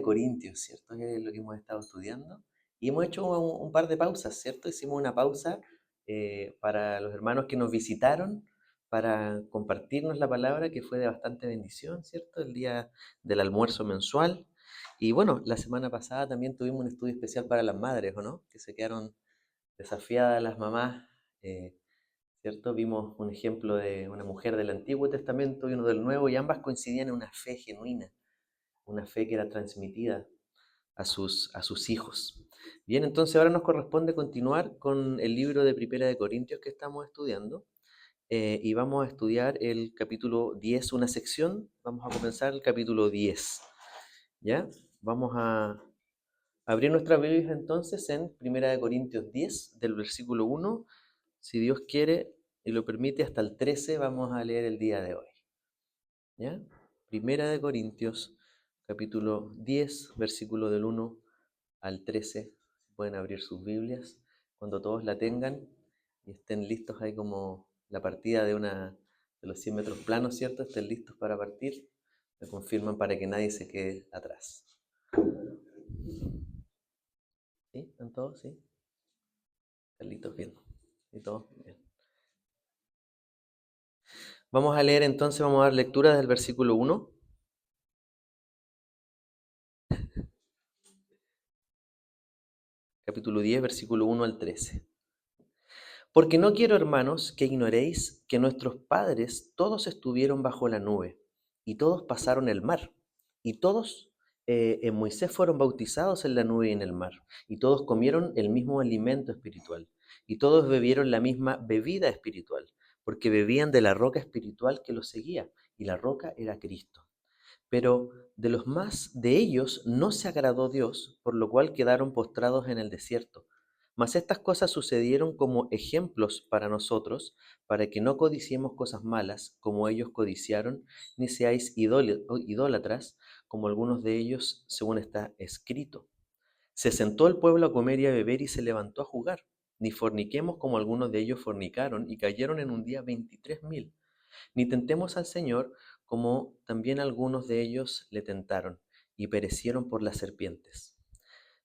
Corintios, ¿cierto? Que es lo que hemos estado estudiando. Y hemos hecho un par de pausas, ¿cierto? Hicimos una pausa para los hermanos que nos visitaron, para compartirnos la palabra, que fue de bastante bendición, ¿cierto? El día del almuerzo mensual. Y bueno, la semana pasada también tuvimos un estudio especial para las madres, ¿o no? Que se quedaron desafiadas las mamás, eh, ¿cierto? Vimos un ejemplo de una mujer del Antiguo Testamento y uno del Nuevo, y ambas coincidían en una fe genuina, una fe que era transmitida a sus hijos. Bien, entonces ahora nos corresponde continuar con el libro de Primera de Corintios que estamos estudiando, y vamos a estudiar el capítulo 10, una sección. Vamos a comenzar el capítulo 10, ¿ya? Vamos a abrir nuestra Biblia entonces en Primera de Corintios 10, del versículo 1, si Dios quiere y lo permite, hasta el 13 vamos a leer el día de hoy, ¿ya? Primera de Corintios, capítulo 10, versículo del 1 al 13. Pueden abrir sus Biblias cuando todos la tengan y estén listos ahí como la partida de los 100 metros planos, ¿cierto? Estén listos para partir. Me confirman para que nadie se quede atrás. ¿Sí? ¿Están todos? ¿Sí? ¿Están listos? Bien. ¿Y todos? Bien. Vamos a leer entonces, vamos a dar lectura del versículo 1. Capítulo 10, versículo 1 al 13. Porque no quiero, hermanos, que ignoréis que nuestros padres todos estuvieron bajo la nube, y todos pasaron el mar, y todos en Moisés fueron bautizados en la nube y en el mar, y todos comieron el mismo alimento espiritual, y todos bebieron la misma bebida espiritual, porque bebían de la roca espiritual que los seguía, y la roca era Cristo. Pero de los más de ellos no se agradó Dios, por lo cual quedaron postrados en el desierto. Mas estas cosas sucedieron como ejemplos para nosotros, para que no codiciemos cosas malas, como ellos codiciaron, ni seáis idólatras, como algunos de ellos, según está escrito. Se sentó el pueblo a comer y a beber y se levantó a jugar. Ni forniquemos como algunos de ellos fornicaron y cayeron en un día 23.000. Ni tentemos al Señor, como también algunos de ellos le tentaron y perecieron por las serpientes.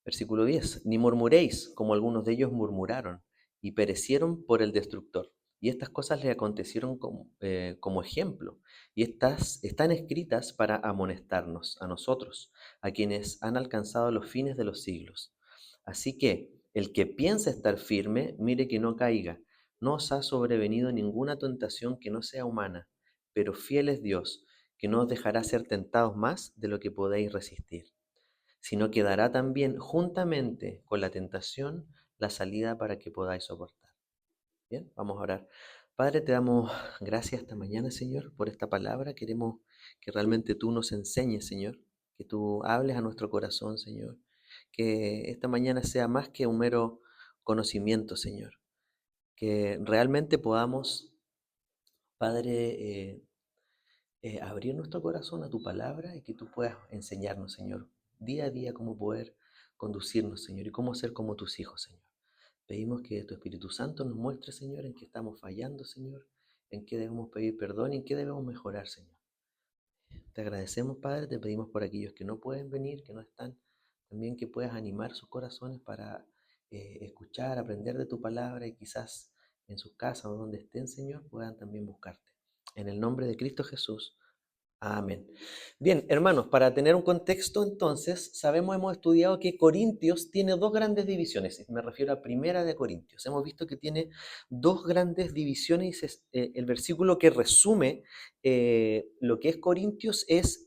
Versículo 10. Ni murmuréis, como algunos de ellos murmuraron y perecieron por el destructor. Y estas cosas le acontecieron como ejemplo, y estas están escritas para amonestarnos a nosotros, a quienes han alcanzado los fines de los siglos. Así que el que piensa estar firme, mire que no caiga. No os ha sobrevenido ninguna tentación que no sea humana, pero fiel es Dios, que no os dejará ser tentados más de lo que podéis resistir, sino que dará también juntamente con la tentación la salida para que podáis soportar. Bien, vamos a orar. Padre, te damos gracias esta mañana, Señor, por esta palabra. Queremos que realmente tú nos enseñes, Señor, que tú hables a nuestro corazón, Señor, que esta mañana sea más que un mero conocimiento, Señor, que realmente podamos, Padre, abrir nuestro corazón a tu palabra y que tú puedas enseñarnos, Señor, día a día cómo poder conducirnos, Señor, y cómo ser como tus hijos, Señor. Pedimos que tu Espíritu Santo nos muestre, Señor, en qué estamos fallando, Señor, en qué debemos pedir perdón y en qué debemos mejorar, Señor. Te agradecemos, Padre, te pedimos por aquellos que no pueden venir, que no están, también que puedas animar sus corazones para escuchar, aprender de tu palabra, y quizás en sus casas o donde estén, Señor, puedan también buscarte. En el nombre de Cristo Jesús. Amén. Bien, hermanos, para tener un contexto, entonces, hemos estudiado que Corintios tiene dos grandes divisiones. Me refiero a Primera de Corintios. Hemos visto que tiene dos grandes divisiones. El versículo que resume lo que es Corintios es,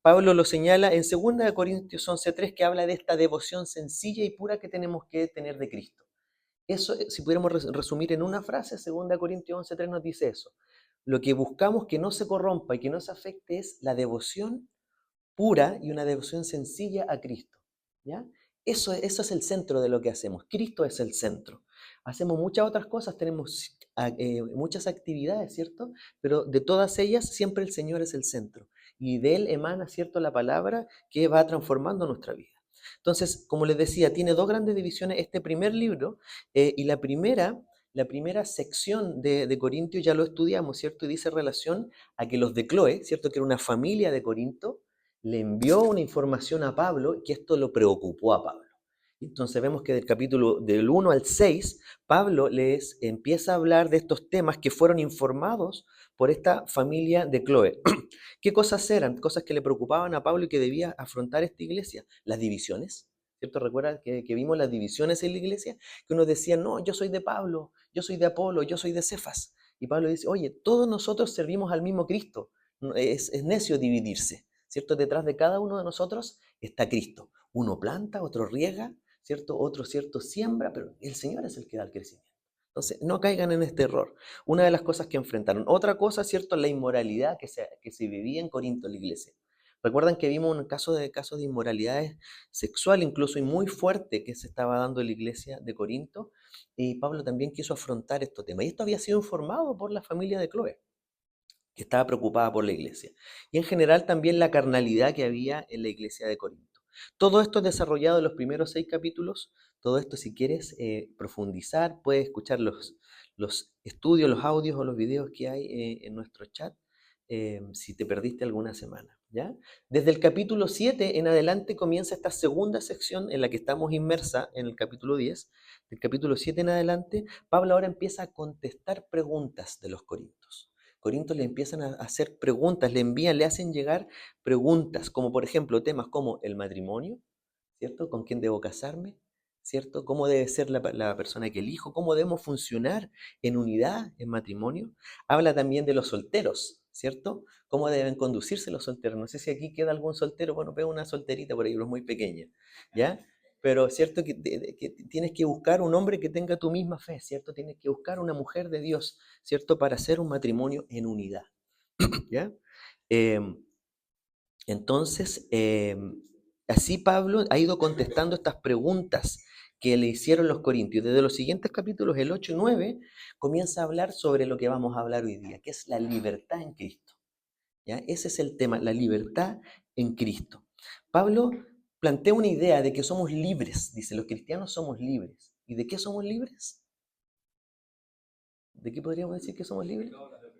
Pablo lo señala en Segunda de Corintios 11:3, que habla de esta devoción sencilla y pura que tenemos que tener de Cristo. Eso, si pudiéramos resumir en una frase, 2 Corintios 11:3 nos dice eso. Lo que buscamos que no se corrompa y que no se afecte es la devoción pura y una devoción sencilla a Cristo, ¿ya? Eso es el centro de lo que hacemos. Cristo es el centro. Hacemos muchas otras cosas, tenemos muchas actividades, ¿cierto? Pero de todas ellas siempre el Señor es el centro. Y de Él emana, ¿cierto?, la palabra que va transformando nuestra vida. Entonces, como les decía, tiene dos grandes divisiones este primer libro, y la primera sección de Corintios ya lo estudiamos, ¿cierto? Y dice relación a que los de Cloé, ¿cierto?, que era una familia de Corinto, le envió una información a Pablo que esto lo preocupó a Pablo. Entonces vemos que del capítulo del 1 al 6, Pablo les empieza a hablar de estos temas que fueron informados por esta familia de Cloé. ¿Qué cosas eran? Cosas que le preocupaban a Pablo y que debía afrontar esta iglesia. Las divisiones, ¿cierto? ¿Recuerdan que vimos las divisiones en la iglesia? Que uno decía, no, yo soy de Pablo, yo soy de Apolo, yo soy de Cefas. Y Pablo dice, oye, todos nosotros servimos al mismo Cristo. Es necio dividirse, ¿cierto? Detrás de cada uno de nosotros está Cristo. Uno planta, otro riega, ¿cierto? Otro, ¿cierto? Siembra, pero el Señor es el que da el crecimiento. Entonces, no caigan en este error. Una de las cosas que enfrentaron. Otra cosa, ¿cierto? La inmoralidad que se vivía en Corinto, en la iglesia. Recuerdan que vimos un casos de inmoralidades sexual, incluso y muy fuerte, que se estaba dando en la iglesia de Corinto. Y Pablo también quiso afrontar estos temas. Y esto había sido informado por la familia de Cloé, que estaba preocupada por la iglesia. Y en general también la carnalidad que había en la iglesia de Corinto. Todo esto es desarrollado en los primeros 6 capítulos. Todo esto, si quieres profundizar, puedes escuchar los estudios, los audios o los videos que hay en nuestro chat, si te perdiste alguna semana. ¿Ya? Desde el capítulo 7 en adelante comienza esta segunda sección en la que estamos inmersa en el capítulo 10. Del capítulo 7 en adelante, Pablo ahora empieza a contestar preguntas de los corintios. Corintios le empiezan a hacer preguntas, le envían, le hacen llegar preguntas, como por ejemplo temas como el matrimonio, ¿cierto? ¿Con quién debo casarme? ¿Cierto? ¿Cómo debe ser la persona que elijo? ¿Cómo debemos funcionar en unidad, en matrimonio? Habla también de los solteros, ¿cierto? ¿Cómo deben conducirse los solteros? No sé si aquí queda algún soltero, bueno, veo una solterita por ahí, pero es muy pequeña, ¿ya? Pero cierto que tienes que buscar un hombre que tenga tu misma fe, ¿cierto? Tienes que buscar una mujer de Dios, ¿cierto? Para hacer un matrimonio en unidad, ¿ya? Em, entonces, así Pablo ha ido contestando estas preguntas que le hicieron los corintios. Desde los siguientes capítulos, el 8 y 9, comienza a hablar sobre lo que vamos a hablar hoy día, que es la libertad en Cristo. ¿Ya? Ese es el tema, la libertad en Cristo. Pablo plantea una idea de que somos libres, dice, los cristianos somos libres. ¿Y de qué somos libres? ¿De qué podríamos decir que somos libres?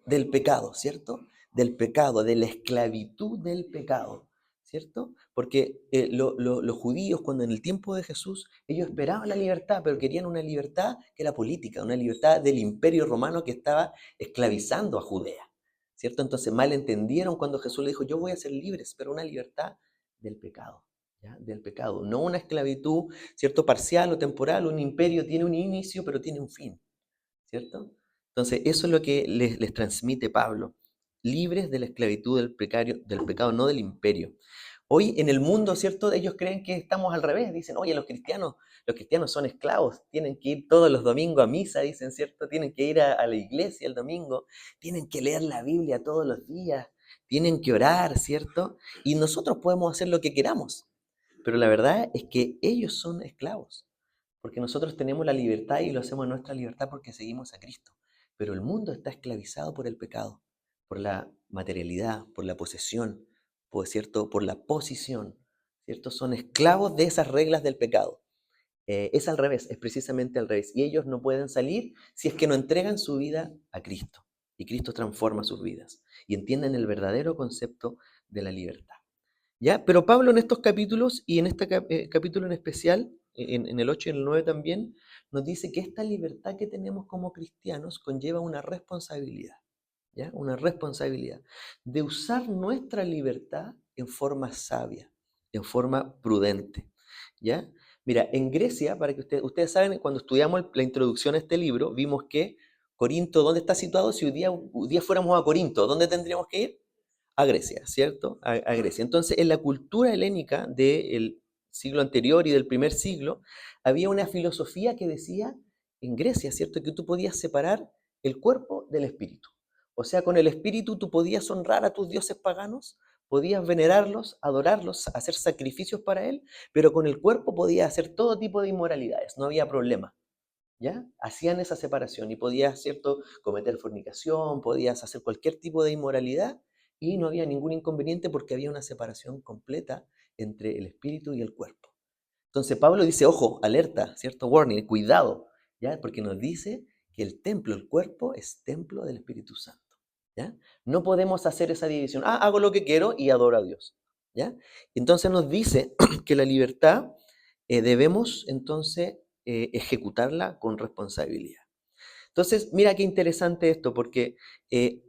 Del pecado, ¿cierto? Del pecado, de la esclavitud del pecado, ¿cierto? Porque los judíos, cuando en el tiempo de Jesús, ellos esperaban la libertad, pero querían una libertad que era política, una libertad del imperio romano que estaba esclavizando a Judea, ¿cierto? Entonces mal entendieron cuando Jesús le dijo, yo voy a ser libres, pero una libertad del pecado. ¿Ya? Del pecado, no una esclavitud, ¿cierto? Parcial o temporal. Un imperio tiene un inicio, pero tiene un fin, ¿cierto? Entonces, eso es lo que les transmite Pablo, libres de la esclavitud del pecado, no del imperio. Hoy en el mundo, ¿cierto? Ellos creen que estamos al revés, dicen, oye, los cristianos son esclavos, tienen que ir todos los domingos a misa, dicen, ¿cierto? Tienen que ir a la iglesia el domingo, tienen que leer la Biblia todos los días, tienen que orar, ¿cierto? Y nosotros podemos hacer lo que queramos, pero la verdad es que ellos son esclavos. Porque nosotros tenemos la libertad y lo hacemos en nuestra libertad porque seguimos a Cristo. Pero el mundo está esclavizado por el pecado, por la materialidad, por la posesión, ¿cierto? Por la posición, ¿cierto? Son esclavos de esas reglas del pecado. Es al revés, es precisamente al revés. Y ellos no pueden salir si es que no entregan su vida a Cristo. Y Cristo transforma sus vidas. Y entienden el verdadero concepto de la libertad. ¿Ya? Pero Pablo en estos capítulos y en este capítulo en especial, en el 8 y en el 9 también, nos dice que esta libertad que tenemos como cristianos conlleva una responsabilidad, ¿ya? Una responsabilidad de usar nuestra libertad en forma sabia, en forma prudente, ¿ya? Mira, en Grecia, para que ustedes saben, cuando estudiamos la introducción a este libro, vimos que Corinto, ¿dónde está situado? Si hoy día fuéramos a Corinto, ¿dónde tendríamos que ir? A Grecia, ¿cierto? A Grecia. Entonces, en la cultura helénica del siglo anterior y del primer siglo, había una filosofía que decía, en Grecia, ¿cierto?, que tú podías separar el cuerpo del espíritu. O sea, con el espíritu tú podías honrar a tus dioses paganos, podías venerarlos, adorarlos, hacer sacrificios para él, pero con el cuerpo podías hacer todo tipo de inmoralidades, no había problema. ¿Ya? Hacían esa separación y podías, ¿cierto?, cometer fornicación, podías hacer cualquier tipo de inmoralidad y no había ningún inconveniente porque había una separación completa entre el espíritu y el cuerpo. Entonces Pablo dice, ojo, alerta, ¿cierto? Warning, cuidado, ¿ya? Porque nos dice que el templo, el cuerpo, es templo del Espíritu Santo, ¿ya? No podemos hacer esa división, hago lo que quiero y adoro a Dios, ¿ya? Entonces nos dice que la libertad debemos entonces ejecutarla con responsabilidad. Entonces, mira qué interesante esto, porque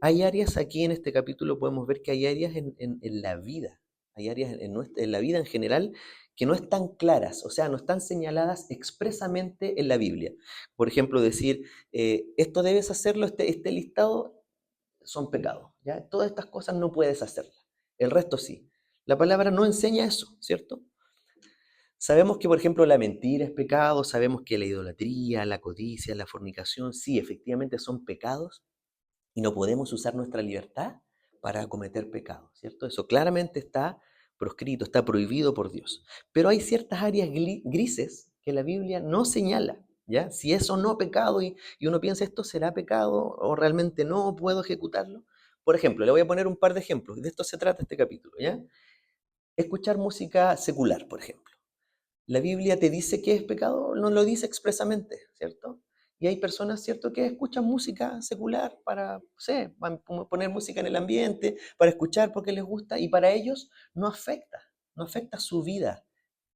hay áreas aquí en este capítulo, podemos ver que hay áreas en la vida, hay áreas en la vida en general que no están claras, o sea, no están señaladas expresamente en la Biblia. Por ejemplo, decir, esto debes hacerlo, este listado son pecados, ¿ya? Todas estas cosas no puedes hacerlas, el resto sí. La palabra no enseña eso, ¿cierto? Sabemos que, por ejemplo, la mentira es pecado, sabemos que la idolatría, la codicia, la fornicación, sí, efectivamente son pecados y no podemos usar nuestra libertad para cometer pecados, ¿cierto? Eso claramente está proscrito, está prohibido por Dios. Pero hay ciertas áreas grises que la Biblia no señala, ¿ya? Si es o no pecado y uno piensa, ¿esto será pecado o realmente no puedo ejecutarlo? Por ejemplo, le voy a poner un par de ejemplos, de esto se trata este capítulo, ¿ya? Escuchar música secular, por ejemplo. ¿La Biblia te dice que es pecado? No lo dice expresamente, ¿cierto? Y hay personas, ¿cierto?, que escuchan música secular para, no sé, poner música en el ambiente, para escuchar porque les gusta, y para ellos no afecta su vida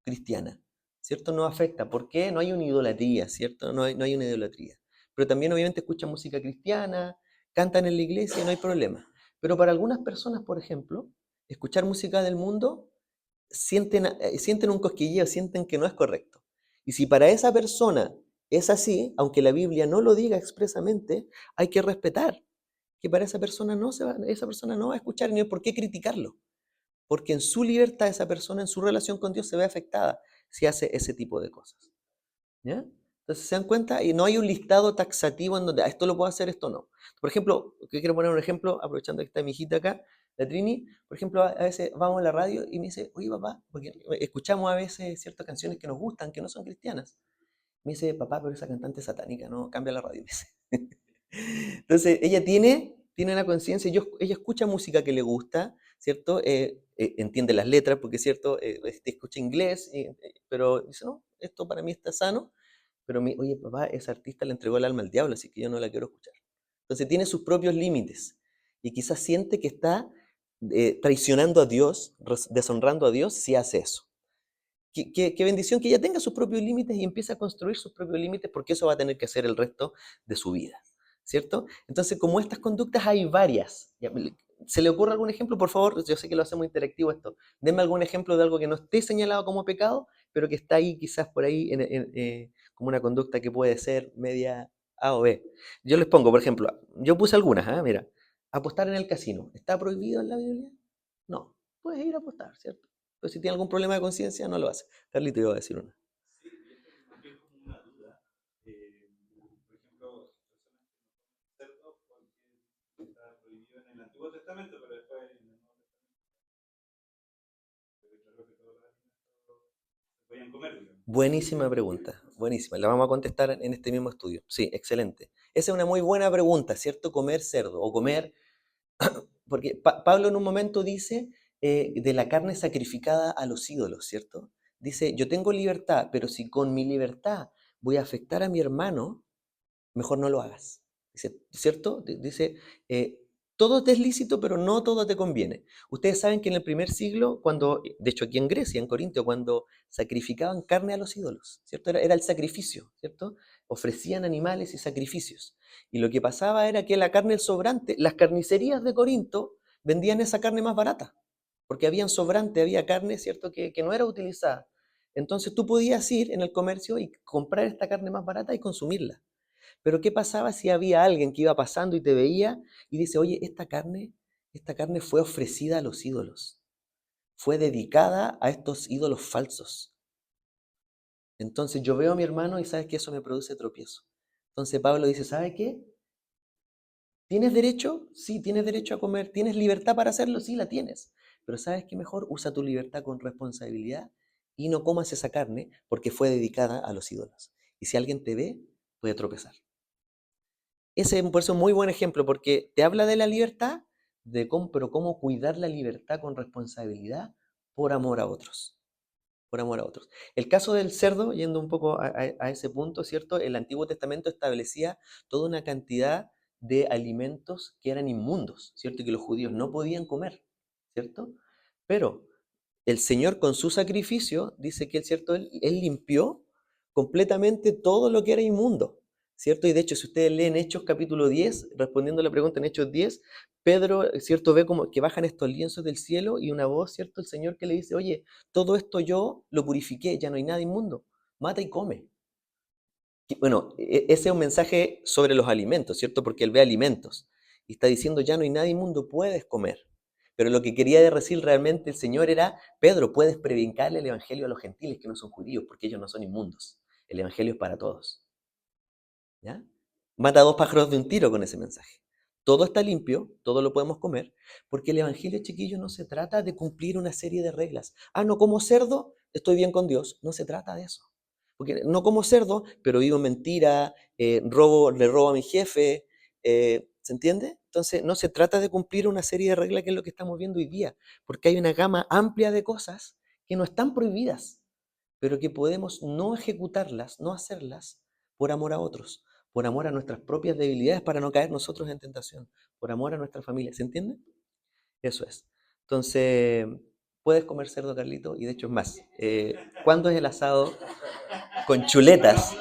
cristiana, ¿cierto? No afecta. ¿Por qué? No hay una idolatría, ¿cierto? No hay una idolatría. Pero también obviamente escuchan música cristiana, cantan en la iglesia, no hay problema. Pero para algunas personas, por ejemplo, escuchar música del mundo sienten un cosquilleo, sienten que no es correcto. Y si para esa persona es así, aunque la Biblia no lo diga expresamente, hay que respetar que para esa persona no va a escuchar ni hay por qué criticarlo, porque en su libertad esa persona, en su relación con Dios, se ve afectada si hace ese tipo de cosas. ¿Ya? Entonces se dan cuenta y no hay un listado taxativo en donde esto lo puedo hacer, esto no. Por ejemplo, que quiero poner un ejemplo, aprovechando que está mi hijita acá, la Trini, por ejemplo, a veces vamos a la radio y me dice, oye papá, porque escuchamos a veces ciertas canciones que nos gustan, que no son cristianas. Me dice, papá, pero esa cantante es satánica, no, cambia la radio, me dice. Entonces, ella tiene la conciencia, ella escucha música que le gusta, ¿cierto? Entiende las letras, porque, ¿cierto? Escucha inglés, pero dice, no, esto para mí está sano, pero oye, papá, esa artista le entregó el alma al diablo, así que yo no la quiero escuchar. Entonces tiene sus propios límites y quizás siente que está traicionando a Dios, deshonrando a Dios si hace eso. Qué bendición que ella tenga sus propios límites y empiece a construir sus propios límites porque eso va a tener que hacer el resto de su vida, ¿cierto? Entonces, como estas conductas hay varias. ¿Se le ocurre algún ejemplo? Por favor, yo sé que lo hacemos interactivo esto. Denme algún ejemplo de algo que no esté señalado como pecado, pero que está ahí quizás por ahí como una conducta que puede ser media A o B. Yo les pongo, por ejemplo, yo puse algunas, mira, apostar en el casino. ¿Está prohibido en la Biblia? No, puedes ir a apostar, ¿cierto? Pero si tiene algún problema de conciencia, no lo hace. Carlito iba a decir una. Buenísima pregunta, buenísima. La vamos a contestar en este mismo estudio. Sí, excelente. Esa es una muy buena pregunta, ¿cierto? Comer cerdo o comer, porque Pablo en un momento dice de la carne sacrificada a los ídolos, ¿cierto? Dice, yo tengo libertad, pero si con mi libertad voy a afectar a mi hermano, mejor no lo hagas. Dice, ¿cierto? Dice, todo te es lícito, pero no todo te conviene. Ustedes saben que en el primer siglo, de hecho aquí en Grecia, en Corintio, cuando sacrificaban carne a los ídolos, ¿cierto? Era el sacrificio, ¿cierto? Ofrecían animales y sacrificios. Y lo que pasaba era que la carne, el sobrante, las carnicerías de Corinto vendían esa carne más barata, porque había sobrante, había carne, ¿cierto?, que no era utilizada. Entonces tú podías ir en el comercio y comprar esta carne más barata y consumirla. Pero ¿qué pasaba si había alguien que iba pasando y te veía y dice, oye, esta carne fue ofrecida a los ídolos, fue dedicada a estos ídolos falsos? Entonces yo veo a mi hermano y sabes que eso me produce tropiezo. Entonces Pablo dice, ¿sabe qué? ¿Tienes derecho? Sí, tienes derecho a comer. ¿Tienes libertad para hacerlo? Sí, la tienes. Pero ¿sabes qué mejor? Usa tu libertad con responsabilidad y no comas esa carne porque fue dedicada a los ídolos. Y si alguien te ve, puede tropezar. Ese es por eso un muy buen ejemplo, porque te habla de la libertad, pero cómo cuidar la libertad con responsabilidad por amor a otros. Por amor a otros. El caso del cerdo, yendo un poco a ese punto, ¿cierto? El Antiguo Testamento establecía toda una cantidad de alimentos que eran inmundos, ¿cierto? Y que los judíos no podían comer, ¿cierto? Pero el Señor con su sacrificio, dice que ¿cierto? Él limpió completamente todo lo que era inmundo, ¿cierto? Y de hecho, si ustedes leen Hechos capítulo 10, respondiendo a la pregunta en Hechos 10, Pedro, ¿cierto? Ve como que bajan estos lienzos del cielo y una voz, ¿cierto? El Señor que le dice, oye, todo esto yo lo purifiqué, ya no hay nada inmundo, mata y come. Bueno, ese es un mensaje sobre los alimentos, ¿cierto? Porque él ve alimentos y está diciendo, ya no hay nada inmundo, puedes comer. Pero lo que quería decir realmente el Señor era, Pedro, puedes predicarle el Evangelio a los gentiles que no son judíos, porque ellos no son inmundos. El Evangelio es para todos. ¿Ya? Mata a dos pájaros de un tiro con ese mensaje. Todo está limpio, todo lo podemos comer, porque el Evangelio, chiquillo, no se trata de cumplir una serie de reglas. Ah, no como cerdo, estoy bien con Dios. No se trata de eso. Porque no como cerdo, pero vivo en mentira, le robo a mi jefe, ¿se entiende? Entonces, no se trata de cumplir una serie de reglas que es lo que estamos viendo hoy día, porque hay una gama amplia de cosas que no están prohibidas, pero que podemos no ejecutarlas, no hacerlas por amor a otros, por amor a nuestras propias debilidades para no caer nosotros en tentación, por amor a nuestra familia, ¿se entiende? Eso es. Entonces, puedes comer cerdo, Carlito, y de hecho es más. ¿Cuándo es el asado? Con chuletas.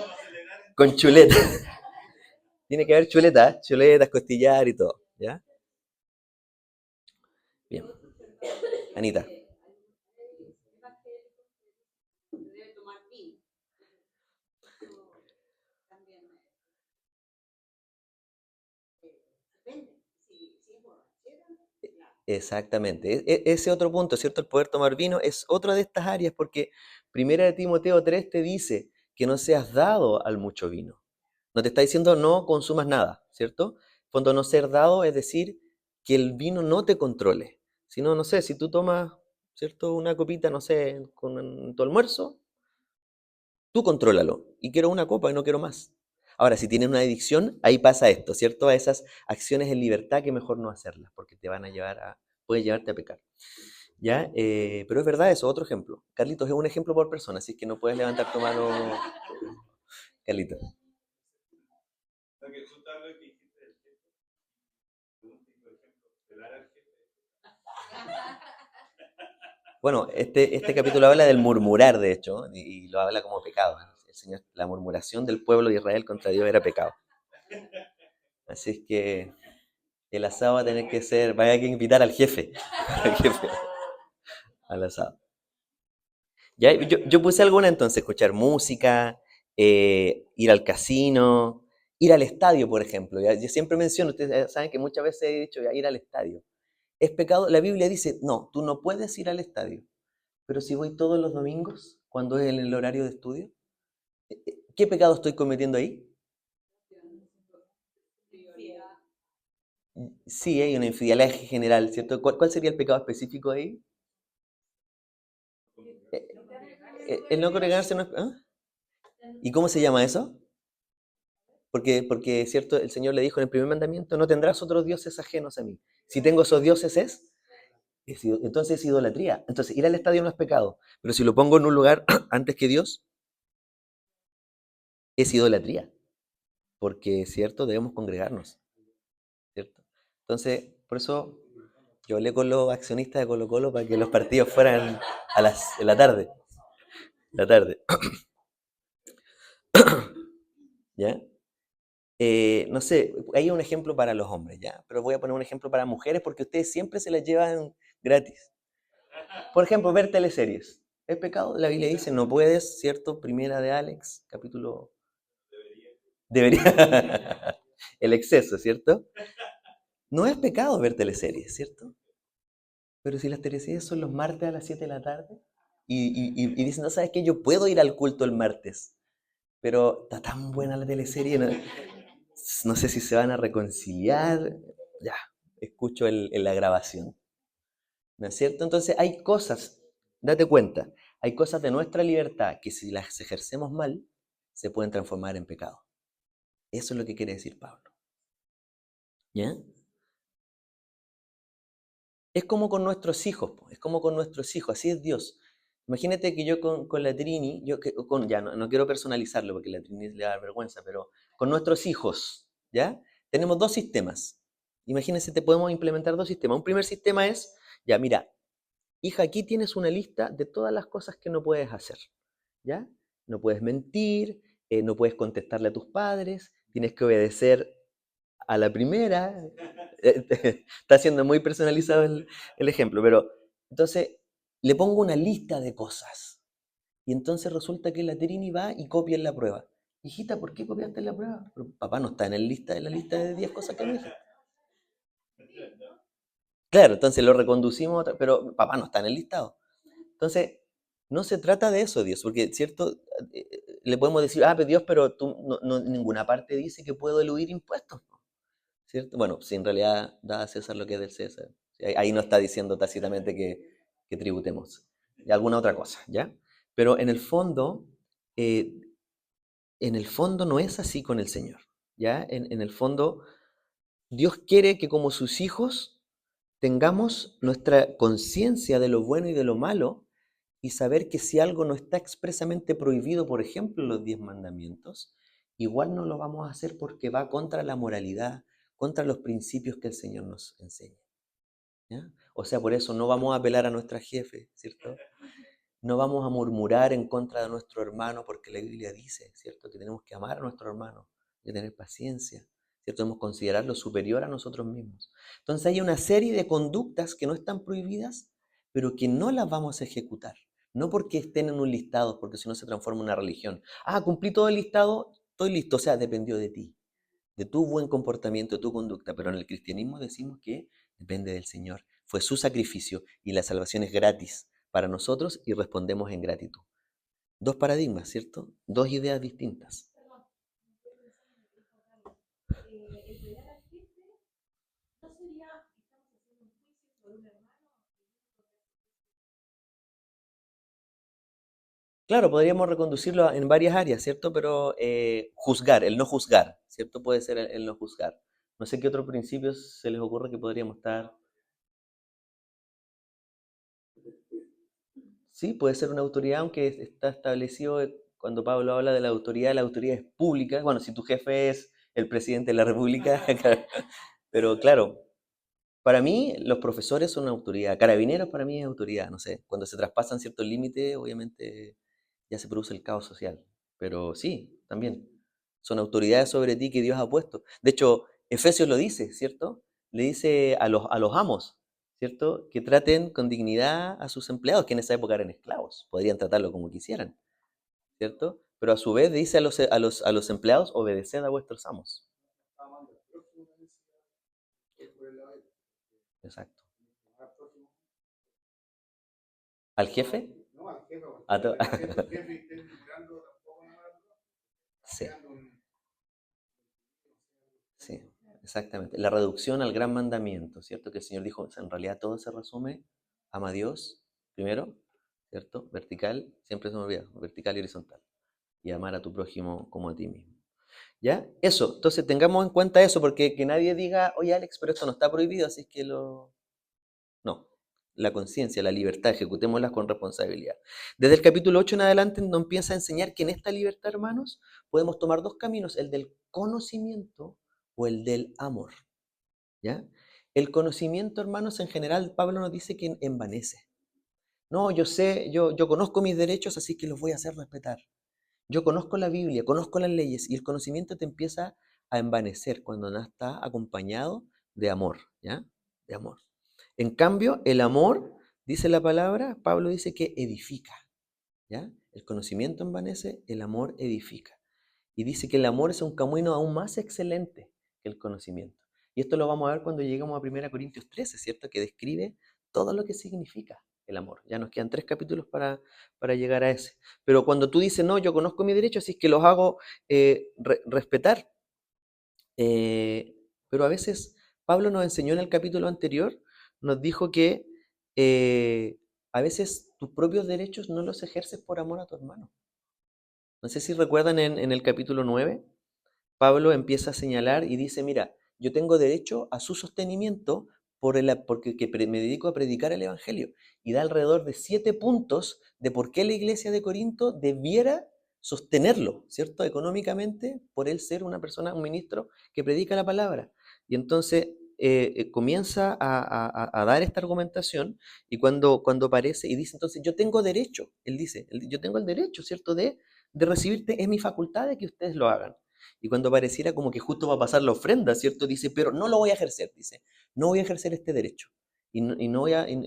Con chuletas. Tiene que haber chuletas, chuletas, costillar y todo. ¿Ya? Bien. Anita. Exactamente. Ese otro punto, ¿cierto? El poder tomar vino es otra de estas áreas porque Primera de Timoteo 3 te dice que no seas dado al mucho vino. No te está diciendo no consumas nada, ¿cierto? Cuando no ser dado es decir que el vino no te controle. Si no, no sé, si tú tomas, ¿cierto? Una copita, no sé, con tu almuerzo, tú contrólalo. Y quiero una copa y no quiero más. Ahora, si tienes una adicción, ahí pasa esto, ¿cierto? A esas acciones en libertad que mejor no hacerlas, porque te van a llevar puede llevarte a pecar. ¿Ya? Pero es verdad eso, otro ejemplo. Carlitos es un ejemplo por persona, así que no puedes levantar tu mano, Carlitos. Bueno, este capítulo habla del murmurar, de hecho, y lo habla como pecado. El Señor, la murmuración del pueblo de Israel contra Dios era pecado. Así es que el asado va a tener que ser, vaya que invitar al jefe, al jefe, al asado. Ya, yo puse alguna entonces, escuchar música, ir al casino, ir al estadio, por ejemplo. ¿Ya? Yo siempre menciono, ustedes saben que muchas veces he dicho ya, ir al estadio. ¿Es pecado? La Biblia dice, no, tú no puedes ir al estadio. Pero si voy todos los domingos, cuando es en el horario de estudio, ¿qué pecado estoy cometiendo ahí? Sí, hay una infidelidad general, ¿cierto? ¿Cuál sería el pecado específico ahí? Eh, el no congregarse no es... ¿ah? ¿Y cómo se llama eso? Porque, ¿cierto? El Señor le dijo en el primer mandamiento, no tendrás otros dioses ajenos a mí. Si tengo esos dioses entonces es idolatría. Entonces ir al estadio no es pecado, pero si lo pongo en un lugar antes que Dios, es idolatría. Porque, ¿cierto? Debemos congregarnos, ¿cierto? Entonces, por eso yo hablé con los accionistas de Colo Colo para que los partidos fueran en la tarde. La tarde, ¿ya? No sé, hay un ejemplo para los hombres, ¿ya? Pero voy a poner un ejemplo para mujeres porque ustedes siempre se las llevan gratis. Por ejemplo, ver teleseries. ¿Es pecado? La Biblia dice, no puedes, ¿cierto? Primera de Alex, capítulo... Debería. El exceso, ¿cierto? No es pecado ver teleseries, ¿cierto? Pero si las teleseries son los martes a las 7 de la tarde y dicen, no, ¿sabes qué? Yo puedo ir al culto el martes, pero está tan buena la teleserie, no, no sé si se van a reconciliar. Ya, escucho en la grabación. ¿No es cierto? Entonces hay cosas, date cuenta, hay cosas de nuestra libertad que si las ejercemos mal, se pueden transformar en pecado. Eso es lo que quiere decir Pablo. ¿Ya? Es como con nuestros hijos, es como con nuestros hijos, así es Dios. Imagínate que yo con la Trini, ya no quiero personalizarlo porque la Trini le da vergüenza, pero con nuestros hijos, ¿ya? Tenemos dos sistemas. Imagínense, te podemos implementar dos sistemas. Un primer sistema es, ya, mira, hija, aquí tienes una lista de todas las cosas que no puedes hacer, ¿ya? No puedes mentir, no puedes contestarle a tus padres, tienes que obedecer a la primera. Está siendo muy personalizado el ejemplo, pero entonces le pongo una lista de cosas. Y entonces resulta que la Trini va y copia en la prueba. Hijita, ¿por qué copiaste en la prueba? Pero papá no está en la lista de 10 cosas que me dijiste. Claro, entonces lo reconducimos, pero papá no está en el listado. Entonces, no se trata de eso, Dios, porque, ¿cierto? Le podemos decir, pero Dios, pero tú, en ninguna parte dice que puedo eludir impuestos, ¿cierto? Bueno, si en realidad da a César lo que es del César. Ahí no está diciendo tácitamente que tributemos. Y alguna otra cosa, ¿ya? Pero eh, en el fondo no es así con el Señor, ¿ya? En el fondo, Dios quiere que como sus hijos tengamos nuestra conciencia de lo bueno y de lo malo y saber que si algo no está expresamente prohibido, por ejemplo, los 10 mandamientos, igual no lo vamos a hacer porque va contra la moralidad, contra los principios que el Señor nos enseña, ¿ya? O sea, por eso no vamos a apelar a nuestra jefe, ¿cierto? No vamos a murmurar en contra de nuestro hermano porque la Biblia dice, ¿cierto? Que tenemos que amar a nuestro hermano, que tener paciencia, ¿cierto? Debemos considerarlo superior a nosotros mismos. Entonces hay una serie de conductas que no están prohibidas, pero que no las vamos a ejecutar. No porque estén en un listado, porque si no se transforma en una religión. Cumplí todo el listado, estoy listo. O sea, dependió de ti, de tu buen comportamiento, de tu conducta. Pero en el cristianismo decimos que depende del Señor. Fue su sacrificio y la salvación es gratis para nosotros y respondemos en gratitud. Dos paradigmas, ¿cierto? Dos ideas distintas. Claro, podríamos reconducirlo en varias áreas, ¿cierto? Pero juzgar, el no juzgar, ¿cierto? Puede ser el no juzgar. No sé qué otros principios se les ocurre que podríamos estar. Sí, puede ser una autoridad, aunque está establecido cuando Pablo habla de la autoridad es pública. Bueno, si tu jefe es el presidente de la República, pero claro, para mí los profesores son una autoridad, carabineros para mí es autoridad, no sé, cuando se traspasan ciertos límites, obviamente ya se produce el caos social, pero sí, también son autoridades sobre ti que Dios ha puesto. De hecho, Efesios lo dice, ¿cierto? Le dice a los amos, ¿cierto? Que traten con dignidad a sus empleados, que en esa época eran esclavos, podrían tratarlo como quisieran, ¿cierto? Pero a su vez dice a los empleados, obedeced a vuestros amos. Exacto. ¿Al jefe? A to- Sí, sí, exactamente. La reducción al gran mandamiento, ¿cierto? Que el Señor dijo, en realidad todo se resume, ama a Dios, primero, ¿cierto? Vertical, siempre se me olvida, vertical y horizontal. Y amar a tu prójimo como a ti mismo. ¿Ya? Eso, entonces tengamos en cuenta eso, porque que nadie diga, oye Alex, pero esto no está prohibido, así es que lo... No, la conciencia, la libertad, ejecutémoslas con responsabilidad. Desde el capítulo 8 en adelante nos empieza a enseñar que en esta libertad, hermanos, podemos tomar dos caminos, el del conocimiento o el del amor. ¿Ya? El conocimiento, hermanos, en general, Pablo nos dice que envanece. No, yo sé, yo conozco mis derechos, así que los voy a hacer respetar. Yo conozco la Biblia, conozco las leyes y el conocimiento te empieza a envanecer cuando no está acompañado de amor, ¿ya? De amor. En cambio, el amor, dice la palabra, Pablo dice que edifica, ¿ya? El conocimiento envanece, el amor edifica. Y dice que el amor es un camino aún más excelente que el conocimiento. Y esto lo vamos a ver cuando lleguemos a 1 Corintios 13, ¿cierto? Que describe todo lo que significa el amor. Ya nos quedan 3 capítulos para llegar a ese. Pero cuando tú dices, no, yo conozco mis derechos, así es que los hago respetar. Eh, pero a veces Pablo nos enseñó en el capítulo anterior, nos dijo que a veces tus propios derechos no los ejerces por amor a tu hermano. No sé si recuerdan en el capítulo 9, Pablo empieza a señalar y dice, mira, yo tengo derecho a su sostenimiento porque me dedico a predicar el Evangelio. Y da alrededor de 7 puntos de por qué la iglesia de Corinto debiera sostenerlo, ¿cierto? Económicamente, por él ser una persona, un ministro que predica la palabra. Y entonces comienza a dar esta argumentación y cuando aparece y dice, entonces yo tengo derecho, él dice, yo tengo el derecho, ¿cierto?, de recibirte, es mi facultad de que ustedes lo hagan. Y cuando pareciera como que justo va a pasar la ofrenda, ¿cierto? Dice, pero no lo voy a ejercer, dice, no voy a ejercer este derecho. Y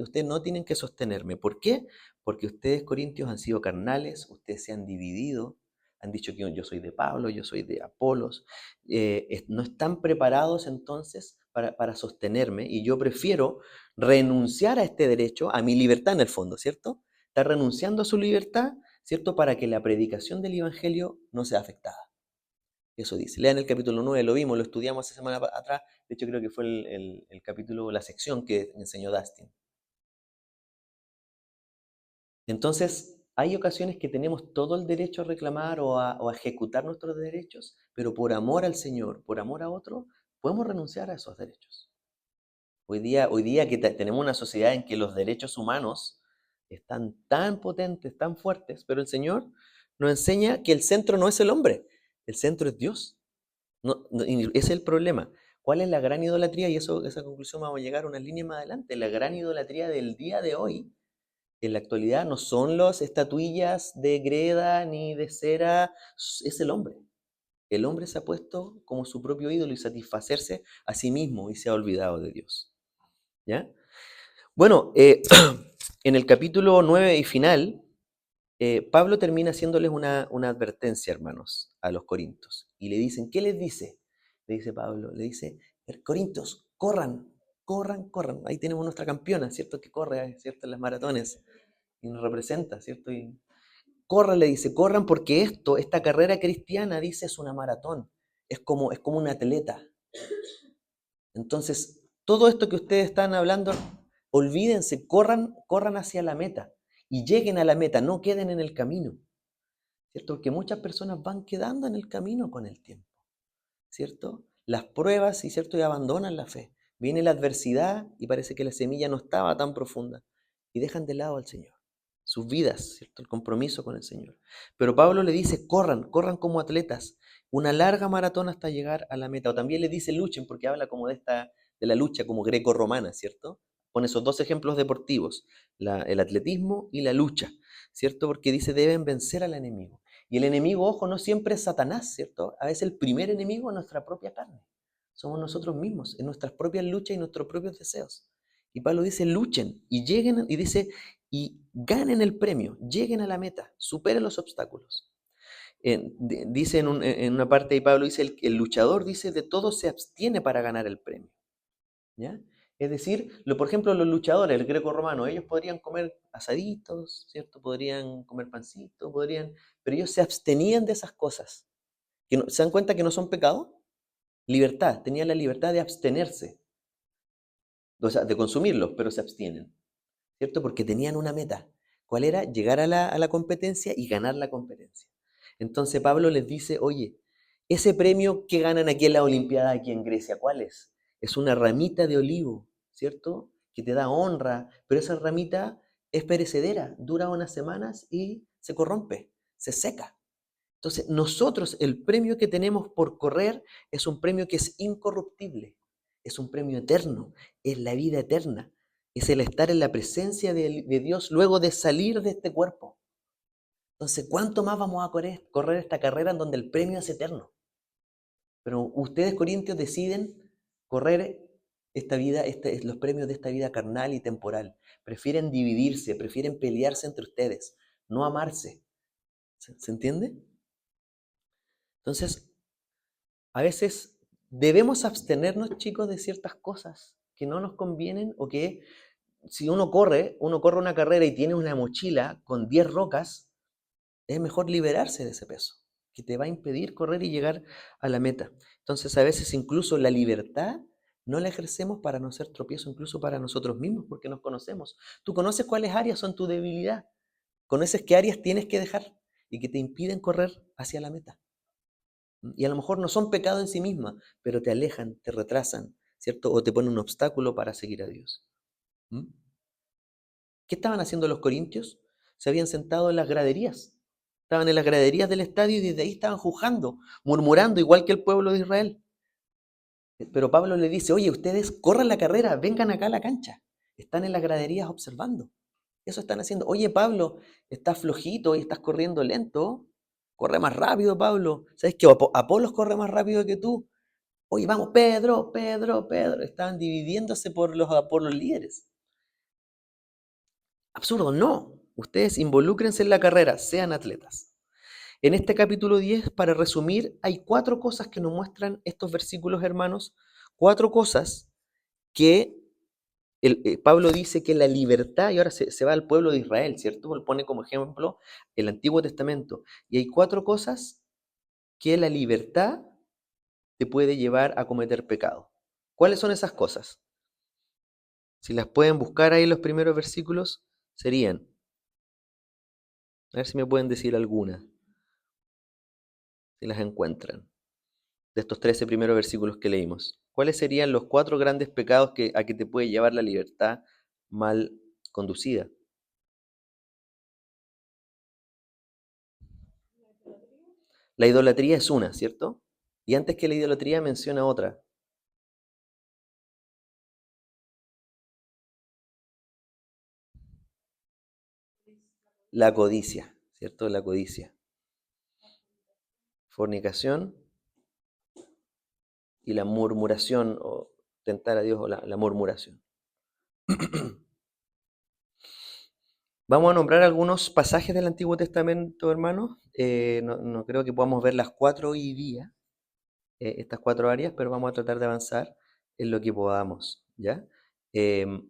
ustedes no tienen que sostenerme. ¿Por qué? Porque ustedes, corintios, han sido carnales, ustedes se han dividido, han dicho que yo soy de Pablo, yo soy de Apolos, no están preparados entonces para sostenerme y yo prefiero renunciar a este derecho, a mi libertad en el fondo, ¿cierto? Está renunciando a su libertad, ¿cierto? Para que la predicación del Evangelio no sea afectada. Eso dice. Lean el capítulo 9, lo vimos, lo estudiamos hace semana atrás. De hecho, creo que fue el capítulo, la sección que enseñó Dustin. Entonces, hay ocasiones que tenemos todo el derecho a reclamar o a ejecutar nuestros derechos, pero por amor al Señor, por amor a otro, podemos renunciar a esos derechos. Hoy día que tenemos una sociedad en que los derechos humanos están tan potentes, tan fuertes, pero el Señor nos enseña que el centro no es el hombre, el centro es Dios. Y ese es el problema. ¿Cuál es la gran idolatría? Y esa conclusión vamos a llegar a una línea más adelante. La gran idolatría del día de hoy, en la actualidad, no son las estatuillas de greda ni de cera, es el hombre. El hombre se ha puesto como su propio ídolo y satisfacerse a sí mismo y se ha olvidado de Dios. ¿Ya? Bueno, en el capítulo 9 y final, Pablo termina haciéndoles una advertencia, hermanos, a los corintios. Y le dicen, ¿qué les dice? Le dice Pablo, le dice, corintios, corran, corran, corran. Ahí tenemos nuestra campeona, ¿cierto? Que corre, ¿cierto? En las maratones y nos representa, ¿cierto? Y corran, le dice, corran porque esta carrera cristiana, dice, es una maratón. Es como un atleta. Entonces, todo esto que ustedes están hablando, olvídense, corran hacia la meta y lleguen a la meta, no queden en el camino, ¿cierto? Porque muchas personas van quedando en el camino con el tiempo, ¿cierto? Las pruebas, y ¿cierto? Y abandonan la fe. Viene la adversidad y parece que la semilla no estaba tan profunda y dejan de lado al Señor, sus vidas, ¿cierto? El compromiso con el Señor. Pero Pablo le dice, corran como atletas, una larga maratón hasta llegar a la meta. O también le dice, luchen, porque habla como de la lucha como greco-romana, ¿cierto? Pone esos dos ejemplos deportivos, el atletismo y la lucha, ¿cierto? Porque dice, deben vencer al enemigo. Y el enemigo, ojo, no siempre es Satanás, ¿cierto? A veces el primer enemigo es nuestra propia carne. Somos nosotros mismos, en nuestras propias luchas y nuestros propios deseos. Y Pablo dice, luchen y lleguen, y dice, y ganen el premio, lleguen a la meta, superen los obstáculos. Dice en una parte de Pablo, dice, el luchador, dice, de todo se abstiene para ganar el premio. ¿Ya? Es decir, por ejemplo, los luchadores, el greco-romano, ellos podrían comer asaditos, ¿cierto? Podrían comer pancito, pero ellos se abstenían de esas cosas. ¿Se dan cuenta que no son pecado? Libertad, tenían la libertad de abstenerse, o sea, de consumirlos, pero se abstienen, ¿cierto? Porque tenían una meta. ¿Cuál era? Llegar a la competencia y ganar la competencia. Entonces Pablo les dice, oye, ese premio que ganan aquí en la Olimpiada, aquí en Grecia, ¿cuál es? Es una ramita de olivo, ¿cierto? Que te da honra, pero esa ramita es perecedera, dura unas semanas y se corrompe, se seca. Entonces, nosotros, el premio que tenemos por correr es un premio que es incorruptible, es un premio eterno, es la vida eterna, es el estar en la presencia de Dios luego de salir de este cuerpo. Entonces, ¿cuánto más vamos a correr esta carrera en donde el premio es eterno? Pero ustedes, corintios, deciden correr esta vida, los premios de esta vida carnal y temporal. Prefieren dividirse, prefieren pelearse entre ustedes, no amarse. ¿Se entiende? Entonces, a veces debemos abstenernos, chicos, de ciertas cosas que no nos convienen o que si uno corre una carrera y tiene una mochila con 10 rocas, es mejor liberarse de ese peso, que te va a impedir correr y llegar a la meta. Entonces, a veces incluso la libertad no la ejercemos para no ser tropiezo, incluso para nosotros mismos, porque nos conocemos. Tú conoces cuáles áreas son tu debilidad, conoces qué áreas tienes que dejar y que te impiden correr hacia la meta. Y a lo mejor no son pecado en sí mismas, pero te alejan, te retrasan, ¿cierto? O te ponen un obstáculo para seguir a Dios. ¿Mm? ¿Qué estaban haciendo los corintios? Se habían sentado en las graderías. Estaban en las graderías del estadio y desde ahí estaban juzgando, murmurando, igual que el pueblo de Israel. Pero Pablo le dice, oye, ustedes corran la carrera, vengan acá a la cancha. Están en las graderías observando. Eso están haciendo. Oye, Pablo, estás flojito y estás corriendo lento. Corre más rápido, Pablo. ¿Sabes que Apolos corre más rápido que tú? Oye, vamos, Pedro, Pedro, Pedro. Estaban dividiéndose por los líderes. Absurdo, no. Ustedes involúcrense en la carrera, sean atletas. En este capítulo 10, para resumir, hay 4 cosas que nos muestran estos versículos, hermanos. 4 cosas que Pablo dice que la libertad, y ahora se va al pueblo de Israel, ¿cierto? Él pone como ejemplo el Antiguo Testamento. Y hay 4 cosas que la libertad te puede llevar a cometer pecado. ¿Cuáles son esas cosas? Si las pueden buscar ahí en los primeros versículos, serían, a ver si me pueden decir alguna, si las encuentran, de estos 13 primeros versículos que leímos. ¿Cuáles serían los 4 grandes pecados a que te puede llevar la libertad mal conducida? La idolatría es una, ¿cierto? Y antes que la idolatría menciona otra. La codicia, ¿cierto? La codicia. Fornicación y la murmuración, o tentar a Dios, o la murmuración. Vamos a nombrar algunos pasajes del Antiguo Testamento, hermanos. No creo que podamos ver las 4 hoy día, estas 4 áreas, pero vamos a tratar de avanzar en lo que podamos, ¿ya? Em,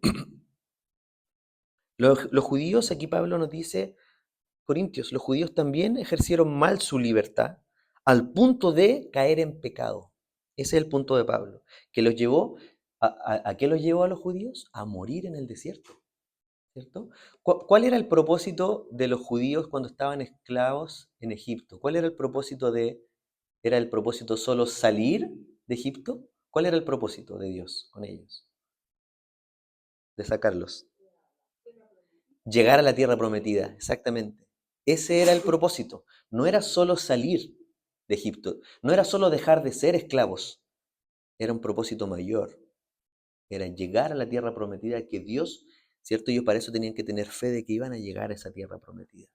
los judíos, aquí Pablo nos dice, Corintios, los judíos también ejercieron mal su libertad al punto de caer en pecado. Ese es el punto de Pablo, que los llevó, ¿a qué los llevó a los judíos? A morir en el desierto, ¿cierto? ¿Cuál era el propósito de los judíos cuando estaban esclavos en Egipto? ¿Cuál era el propósito era el propósito solo salir de Egipto? ¿Cuál era el propósito de Dios con ellos? De sacarlos. Llegar a la tierra prometida, exactamente. Ese era el propósito. No era solo salir de Egipto, no era solo dejar de ser esclavos, era un propósito mayor. Era llegar a la tierra prometida que Dios, ¿cierto? Ellos para eso tenían que tener fe de que iban a llegar a esa tierra prometida,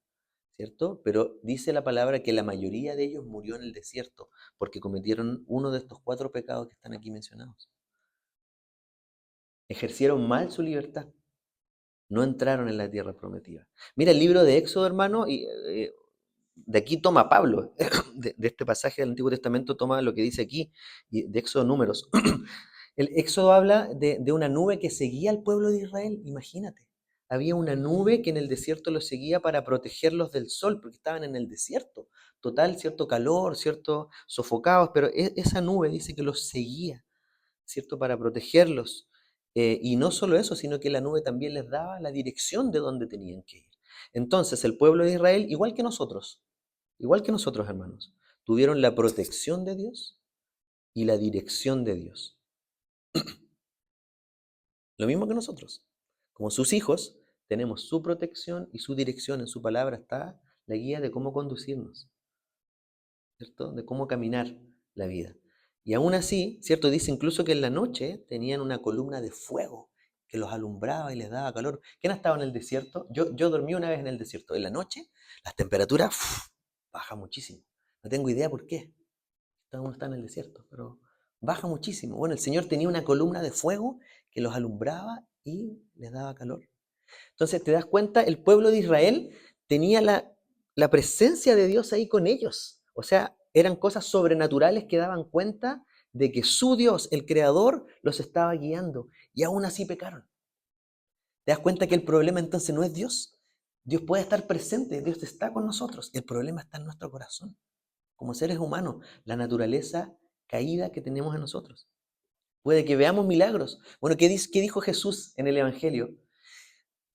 ¿cierto? Pero dice la palabra que la mayoría de ellos murió en el desierto porque cometieron uno de estos 4 pecados que están aquí mencionados. Ejercieron mal su libertad. No entraron en la tierra prometida. Mira el libro de Éxodo, hermano, y de aquí toma Pablo, de este pasaje del Antiguo Testamento toma lo que dice aquí, y de Éxodo Números. El Éxodo habla de una nube que seguía al pueblo de Israel, imagínate. Había una nube que en el desierto los seguía para protegerlos del sol, porque estaban en el desierto. Total, cierto calor, cierto sofocados, pero esa nube dice que los seguía, ¿cierto? Para protegerlos. Y no solo eso, sino que la nube también les daba la dirección de dónde tenían que ir. Entonces, el pueblo de Israel, igual que nosotros, hermanos, tuvieron la protección de Dios y la dirección de Dios. Lo mismo que nosotros. Como sus hijos, tenemos su protección y su dirección. En su palabra está la guía de cómo conducirnos, ¿cierto? De cómo caminar la vida. Y aún así, ¿cierto? Dice incluso que en la noche tenían una columna de fuego que los alumbraba y les daba calor. ¿Quién ha estado en el desierto? Yo dormí una vez en el desierto. En la noche las temperaturas bajan muchísimo. No tengo idea por qué. Uno está en el desierto, pero baja muchísimo. Bueno, el Señor tenía una columna de fuego que los alumbraba y les daba calor. Entonces, te das cuenta, el pueblo de Israel tenía la presencia de Dios ahí con ellos. O sea, eran cosas sobrenaturales que daban cuenta de que su Dios, el Creador, los estaba guiando. Y aún así pecaron. ¿Te das cuenta que el problema entonces no es Dios? Dios puede estar presente, Dios está con nosotros. El problema está en nuestro corazón. Como seres humanos, la naturaleza caída que tenemos en nosotros. Puede que veamos milagros. Bueno, ¿qué dijo Jesús en el Evangelio?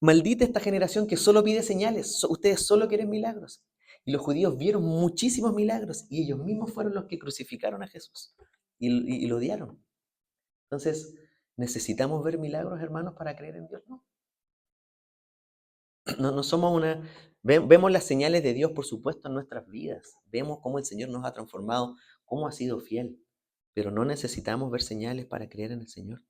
Maldita esta generación que solo pide señales, ustedes solo quieren milagros. Y los judíos vieron muchísimos milagros y ellos mismos fueron los que crucificaron a Jesús y lo odiaron. Entonces, ¿necesitamos ver milagros, hermanos, para creer en Dios? No. No somos vemos las señales de Dios, por supuesto, en nuestras vidas. Vemos cómo el Señor nos ha transformado, cómo ha sido fiel. pero no necesitamos ver señales para creer en el Señor.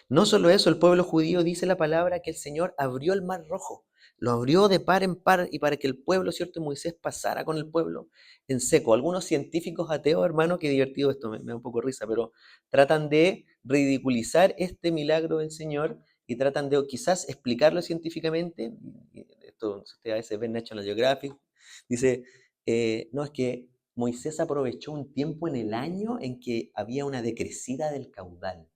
No solo eso, el pueblo judío dice la palabra que el Señor abrió el mar rojo, lo abrió de par en par y para que el pueblo, ¿cierto? Moisés pasara con el pueblo en seco. Algunos científicos ateos, hermano, qué divertido esto, me da un poco risa, pero tratan de ridiculizar este milagro del Señor y tratan de quizás explicarlo científicamente. Esto usted a veces ve en National Geographic, dice, no, es que Moisés aprovechó un tiempo en el año en que había una decrecida del caudal.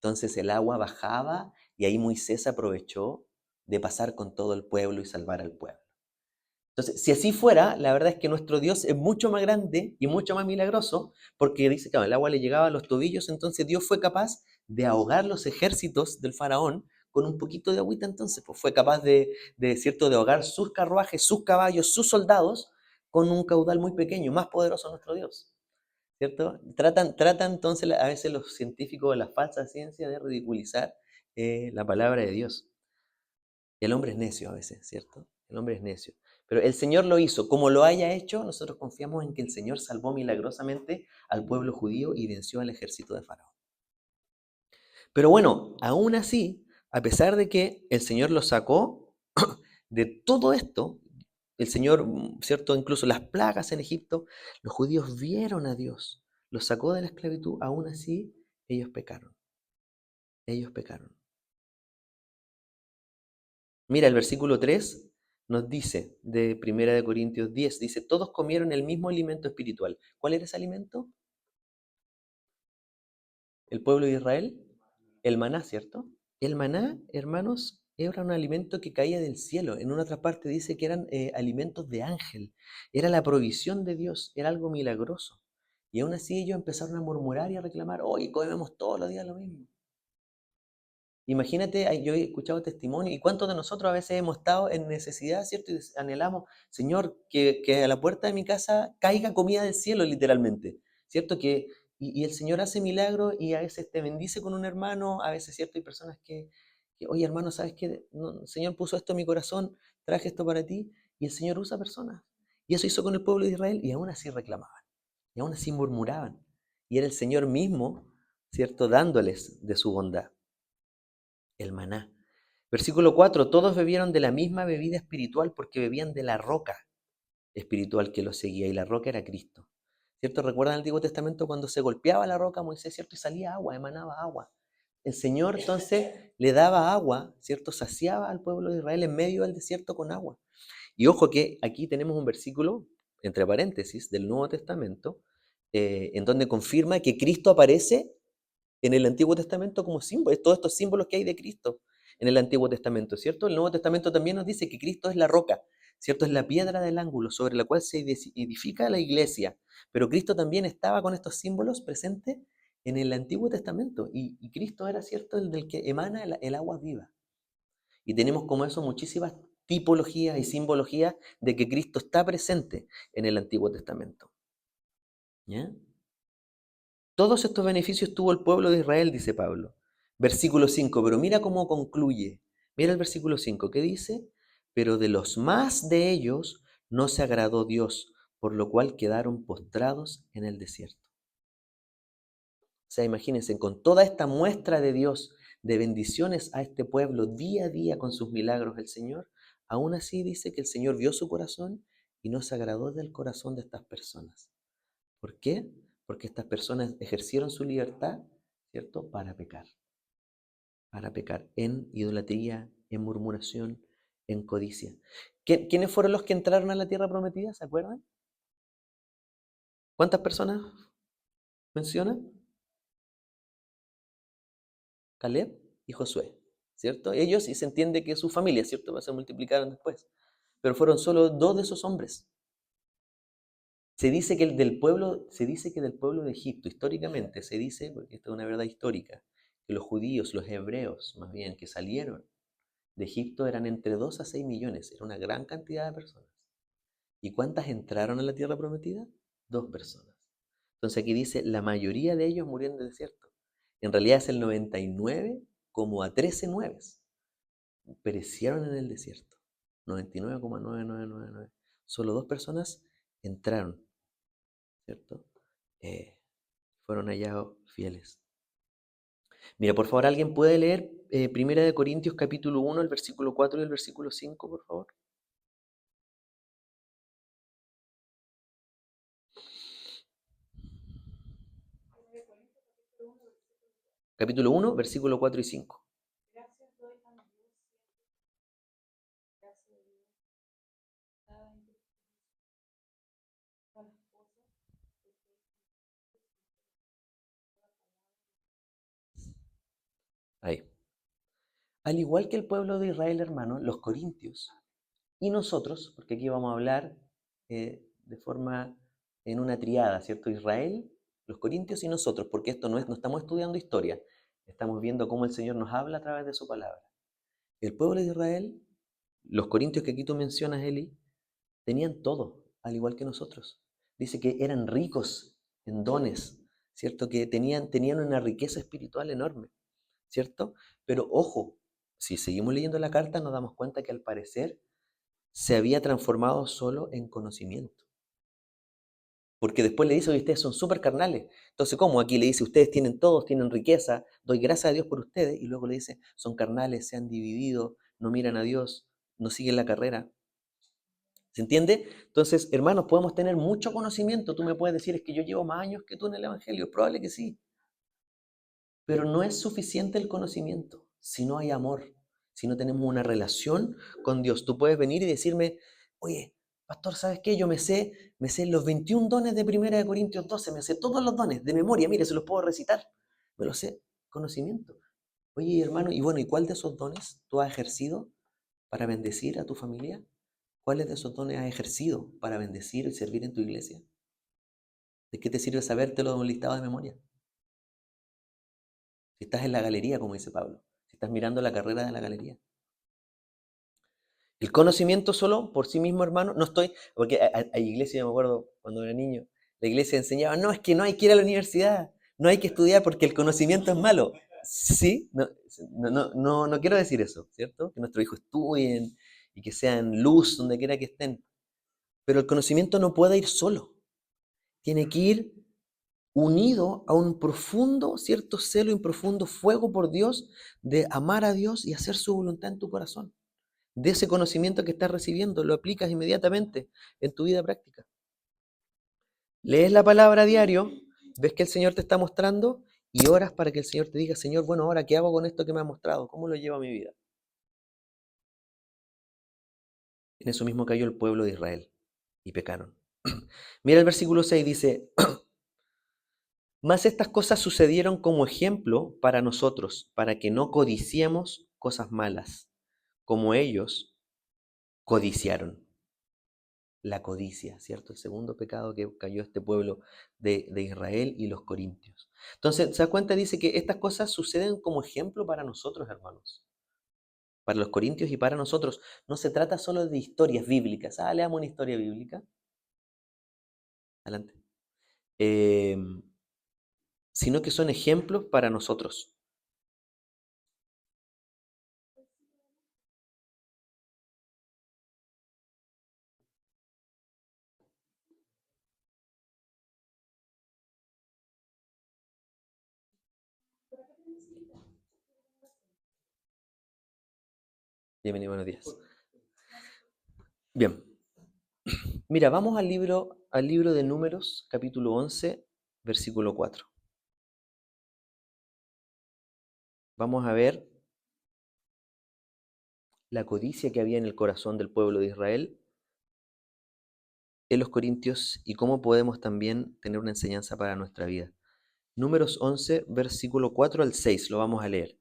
Entonces el agua bajaba y ahí Moisés aprovechó de pasar con todo el pueblo y salvar al pueblo. Entonces, si así fuera, la verdad es que nuestro Dios es mucho más grande y mucho más milagroso, porque dice que el agua le llegaba a los tobillos, entonces Dios fue capaz de ahogar los ejércitos del faraón con un poquito de agüita, entonces pues fue capaz cierto, de ahogar sus carruajes, sus caballos, sus soldados con un caudal muy pequeño, más poderoso nuestro Dios. ¿Cierto? Tratan entonces a veces los científicos de la falsa ciencia de ridiculizar la palabra de Dios. Y el hombre es necio a veces, ¿cierto? El hombre es necio. Pero el Señor lo hizo. Como lo haya hecho, nosotros confiamos en que el Señor salvó milagrosamente al pueblo judío y venció al ejército de Faraón. Pero bueno, aún así, a pesar de que el Señor lo sacó de todo esto, el Señor, ¿cierto? Incluso las plagas en Egipto, los judíos vieron a Dios, los sacó de la esclavitud, aún así ellos pecaron. Ellos pecaron. Mira, el versículo 3 nos dice, de 1 Corintios 10, dice, todos comieron el mismo alimento espiritual. ¿Cuál era ese alimento? ¿El pueblo de Israel? El maná, ¿cierto? El maná, hermanos, era un alimento que caía del cielo. En una otra parte dice que eran alimentos de ángel. Era la provisión de Dios, era algo milagroso. Y aún así ellos empezaron a murmurar y a reclamar, hoy comemos todos los días lo mismo. Imagínate, yo he escuchado testimonio, y cuántos de nosotros a veces hemos estado en necesidad, ¿cierto? Y anhelamos, Señor, que a la puerta de mi casa caiga comida del cielo, literalmente, ¿cierto? Y el Señor hace milagros y a veces te bendice con un hermano, a veces, ¿cierto? Hay personas que oye, hermano, ¿sabes qué? No, el Señor puso esto en mi corazón, traje esto para ti, y el Señor usa personas. Y eso hizo con el pueblo de Israel, y aún así reclamaban, y aún así murmuraban. Y era el Señor mismo, ¿cierto? Dándoles de su bondad. El maná. Versículo 4, todos bebieron de la misma bebida espiritual porque bebían de la roca espiritual que los seguía y la roca era Cristo. ¿Cierto? ¿Recuerdan el Antiguo Testamento cuando se golpeaba la roca Moisés, ¿cierto? Y salía agua, emanaba agua. El Señor entonces le daba agua, ¿cierto? Saciaba al pueblo de Israel en medio del desierto con agua. Y ojo que aquí tenemos un versículo, entre paréntesis, del Nuevo Testamento, en donde confirma que Cristo aparece en el Antiguo Testamento como símbolo, todos estos símbolos que hay de Cristo en el Antiguo Testamento, ¿cierto? El Nuevo Testamento también nos dice que Cristo es la roca, ¿cierto? Es la piedra del ángulo sobre la cual se edifica la iglesia, pero Cristo también estaba con estos símbolos presentes en el Antiguo Testamento y Cristo era, ¿cierto?, el del que emana el agua viva. Y tenemos como eso muchísimas tipologías y simbologías de que Cristo está presente en el Antiguo Testamento. ¿Ya? Todos estos beneficios tuvo el pueblo de Israel, dice Pablo. Versículo 5, pero mira cómo concluye. Mira el versículo 5, ¿qué dice? Pero de los más de ellos no se agradó Dios, por lo cual quedaron postrados en el desierto. O sea, imagínense, con toda esta muestra de Dios, de bendiciones a este pueblo día a día con sus milagros el Señor, aún así dice que el Señor vio su corazón y no se agradó del corazón de estas personas. ¿Por qué? Porque estas personas ejercieron su libertad, ¿cierto? Para pecar en idolatría, en murmuración, en codicia. ¿Quiénes fueron los que entraron a la tierra prometida? ¿Se acuerdan? ¿Cuántas personas menciona? Caleb y Josué, ¿cierto? Ellos, y se entiende que su familia, ¿cierto? Se multiplicaron después. Pero fueron solo dos de esos hombres. Se dice que del pueblo de Egipto, históricamente, se dice, porque esta es una verdad histórica, que los judíos, los hebreos, más bien, que salieron de Egipto eran entre 2 a 6 millones, era una gran cantidad de personas. ¿Y cuántas entraron a la tierra prometida? 2 personas. Entonces aquí dice, la mayoría de ellos murieron en el desierto. En realidad es el 99 como a 13 nueves. Perecieron en el desierto. 99,9999. Solo 2 personas entraron, ¿cierto? fueron hallados fieles. Mira, por favor, ¿alguien puede leer Primera de Corintios capítulo 1, el versículo 4 y el versículo 5, por favor? Capítulo 1, versículo 4 y 5. Ahí. Al igual que el pueblo de Israel, hermano, los corintios y nosotros, porque aquí vamos a hablar de forma en una triada, ¿cierto? Israel, los corintios y nosotros, porque esto no estamos estudiando historia, estamos viendo cómo el Señor nos habla a través de su palabra. El pueblo de Israel, los corintios que aquí tú mencionas, Eli, tenían todo, al igual que nosotros. Dice que eran ricos en dones, ¿cierto? Que tenían una riqueza espiritual enorme, ¿cierto? Pero ojo, si seguimos leyendo la carta nos damos cuenta que al parecer se había transformado solo en conocimiento. Porque después le dice, oye, ustedes son súper carnales. Entonces, ¿cómo? Aquí le dice, ustedes tienen todos, tienen riqueza, doy gracias a Dios por ustedes. Y luego le dice, son carnales, se han dividido, no miran a Dios, no siguen la carrera. ¿Se entiende? Entonces, hermanos, podemos tener mucho conocimiento. Tú me puedes decir, es que yo llevo más años que tú en el Evangelio. Probable que sí. Pero no es suficiente el conocimiento si no hay amor, si no tenemos una relación con Dios. Tú puedes venir y decirme, oye, pastor, ¿sabes qué? Yo me sé los 21 dones de Primera de Corintios 12, me sé todos los dones de memoria, mire, se los puedo recitar. Me los sé, conocimiento. Oye, hermano, y bueno, ¿y cuál de esos dones tú has ejercido para bendecir a tu familia? ¿Cuáles de esos dones has ejercido para bendecir y servir en tu iglesia? ¿De qué te sirve sabértelo de un listado de memoria? Si estás en la galería, como dice Pablo, si estás mirando la carrera de la galería. El conocimiento solo por sí mismo, hermano, no estoy, porque hay iglesias, yo me acuerdo cuando era niño, la iglesia enseñaba, no, es que no hay que ir a la universidad, no hay que estudiar porque el conocimiento es malo. Sí, no quiero decir eso, ¿cierto? Que nuestros hijos estudien y que sean luz donde quiera que estén. Pero el conocimiento no puede ir solo, tiene que ir unido a un profundo, cierto celo y un profundo fuego por Dios, de amar a Dios y hacer su voluntad en tu corazón. De ese conocimiento que estás recibiendo, lo aplicas inmediatamente en tu vida práctica. Lees la palabra a diario, ves que el Señor te está mostrando y oras para que el Señor te diga, Señor, bueno, ahora, ¿qué hago con esto que me ha mostrado? ¿Cómo lo llevo a mi vida? En eso mismo cayó el pueblo de Israel y pecaron. Mira el versículo 6, dice, mas estas cosas sucedieron como ejemplo para nosotros, para que no codiciemos cosas malas, como ellos codiciaron. La codicia, ¿cierto? El segundo pecado que cayó este pueblo de Israel y los corintios. Entonces, ¿se da cuenta? Dice que estas cosas suceden como ejemplo para nosotros, hermanos. Para los corintios y para nosotros. No se trata solo de historias bíblicas. Leamos una historia bíblica. Adelante. Eh, Sino que son ejemplos para nosotros. Bienvenido, buenos días. Bien, mira, vamos al libro de Números, capítulo 11, versículo 4. Vamos a ver la codicia que había en el corazón del pueblo de Israel en los corintios y cómo podemos también tener una enseñanza para nuestra vida. Números 11, versículo 4 al 6, lo vamos a leer.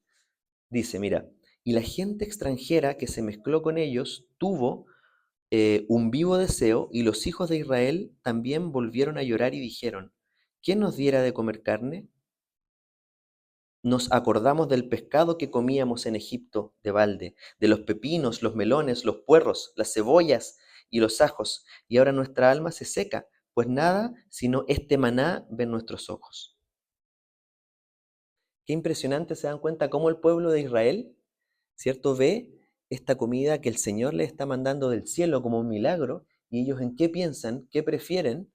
Dice, mira, y la gente extranjera que se mezcló con ellos tuvo un vivo deseo, y los hijos de Israel también volvieron a llorar y dijeron, ¿quién nos diera de comer carne? Nos acordamos del pescado que comíamos en Egipto de balde, de los pepinos, los melones, los puerros, las cebollas y los ajos, y ahora nuestra alma se seca, pues nada sino este maná ven nuestros ojos. Qué impresionante, se dan cuenta cómo el pueblo de Israel, ¿cierto? Ve esta comida que el Señor les está mandando del cielo como un milagro, y ellos en qué piensan, qué prefieren,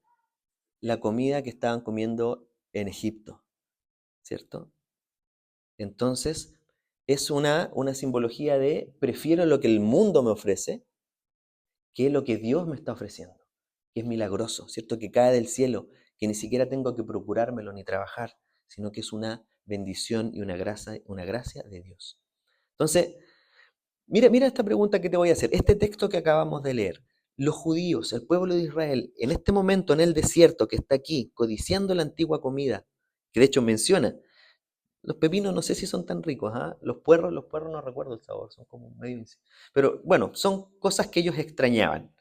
la comida que estaban comiendo en Egipto, ¿cierto? Entonces, es una simbología de prefiero lo que el mundo me ofrece que lo que Dios me está ofreciendo, que es milagroso, ¿cierto? Que cae del cielo, que ni siquiera tengo que procurármelo ni trabajar, sino que es una bendición y una gracia de Dios. Entonces, mira esta pregunta que te voy a hacer. Este texto que acabamos de leer, los judíos, el pueblo de Israel, en este momento en el desierto que está aquí, codiciando la antigua comida, que de hecho menciona, los pepinos no sé si son tan ricos, ¿ah? Los puerros no recuerdo el sabor, son como medio... Pero bueno, son cosas que ellos extrañaban.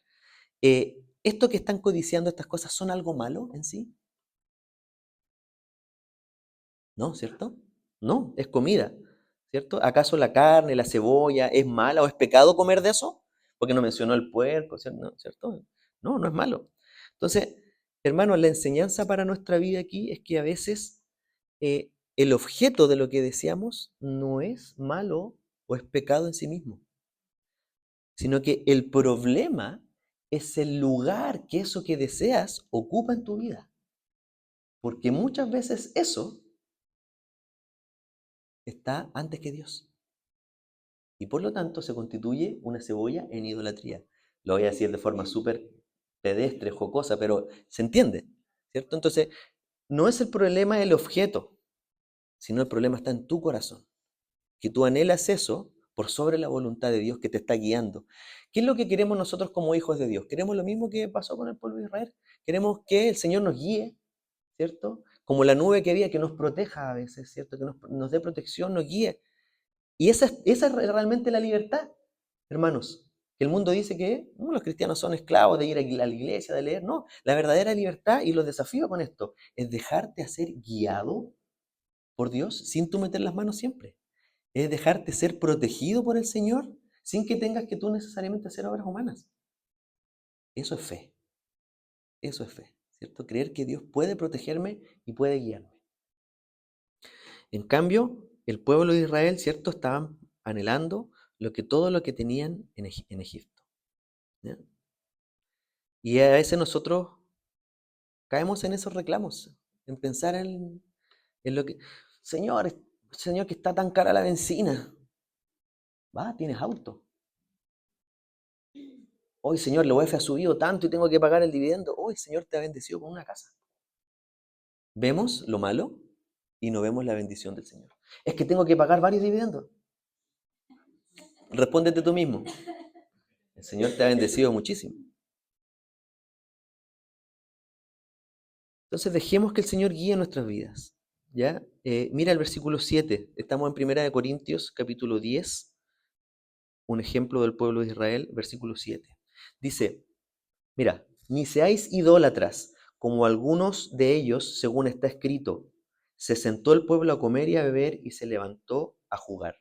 ¿Esto que están codiciando, estas cosas, son algo malo en sí? No, ¿cierto? No, es comida, ¿cierto? ¿Acaso la carne, la cebolla es mala o es pecado comer de eso? Porque no mencionó el puerco, ¿cierto? No, no es malo. Entonces, hermanos, la enseñanza para nuestra vida aquí es que a veces el objeto de lo que deseamos no es malo o es pecado en sí mismo, sino que el problema es el lugar que eso que deseas ocupa en tu vida. Porque muchas veces eso está antes que Dios. Y por lo tanto se constituye una cebolla en idolatría. Lo voy a decir de forma súper pedestre, jocosa, pero se entiende, ¿cierto? Entonces, no es el problema el objeto, sino el problema está en tu corazón. Que tú anhelas eso por sobre la voluntad de Dios que te está guiando. ¿Qué es lo que queremos nosotros como hijos de Dios? Queremos lo mismo que pasó con el pueblo de Israel. Queremos que el Señor nos guíe, ¿cierto? Como la nube que había, que nos proteja a veces, ¿cierto? Que nos dé protección, nos guíe. Y esa es realmente la libertad, hermanos. Que el mundo dice que los cristianos son esclavos de ir a la iglesia, de leer. No, la verdadera libertad, y los desafío con esto, es dejarte ser guiado por Dios sin tú meter las manos siempre. Es dejarte ser protegido por el Señor sin que tengas que tú necesariamente hacer obras humanas. Eso es fe. Eso es fe, ¿cierto? Creer que Dios puede protegerme y puede guiarme. En cambio, el pueblo de Israel, ¿cierto? Estaban anhelando todo lo que tenían en Egipto, ¿ya? Y a veces nosotros caemos en esos reclamos, en pensar en lo que, Señor, Señor, que está tan cara la benzina. Va, tienes auto. Hoy, Señor, la UEF ha subido tanto y tengo que pagar el dividendo. Hoy, Señor, te ha bendecido con una casa. Vemos lo malo y no vemos la bendición del Señor. Es que tengo que pagar varios dividendos. Respóndete tú mismo. El Señor te ha bendecido muchísimo. Entonces dejemos que el Señor guíe nuestras vidas, ¿ya? Mira el versículo 7. Estamos en Primera de Corintios, capítulo 10, un ejemplo del pueblo de Israel, versículo 7. Dice, mira, ni seáis idólatras, como algunos de ellos, según está escrito. Se sentó el pueblo a comer y a beber y se levantó a jugar.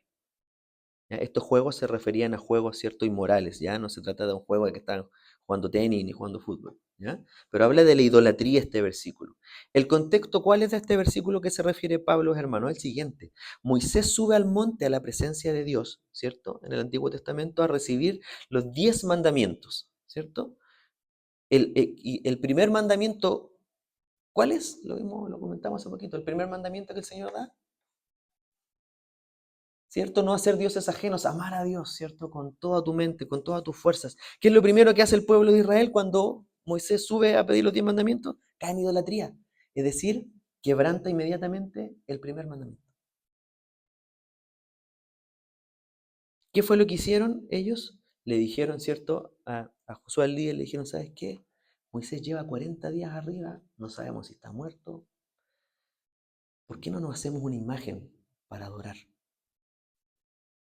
¿Ya? Estos juegos se referían a juegos, ¿cierto?, inmorales, ¿ya? No se trata de un juego de que están jugando tenis ni jugando fútbol, ¿ya? Pero habla de la idolatría este versículo. El contexto, ¿cuál es de este versículo que se refiere Pablo, hermano? El siguiente. Moisés sube al monte a la presencia de Dios, ¿cierto?, en el Antiguo Testamento, a recibir los 10 mandamientos, ¿cierto? Y el primer mandamiento, ¿cuál es? Lo comentamos hace poquito. El primer mandamiento que el Señor da, ¿cierto? No hacer dioses ajenos, amar a Dios, ¿cierto? Con toda tu mente, con todas tus fuerzas. ¿Qué es lo primero que hace el pueblo de Israel cuando Moisés sube a pedir los 10 mandamientos? Cae en idolatría. Es decir, quebranta inmediatamente el primer mandamiento. ¿Qué fue lo que hicieron ellos? Le dijeron, ¿cierto? A Josué al líder, le dijeron, ¿sabes qué? Moisés lleva 40 días arriba, no sabemos si está muerto. ¿Por qué no nos hacemos una imagen para adorar?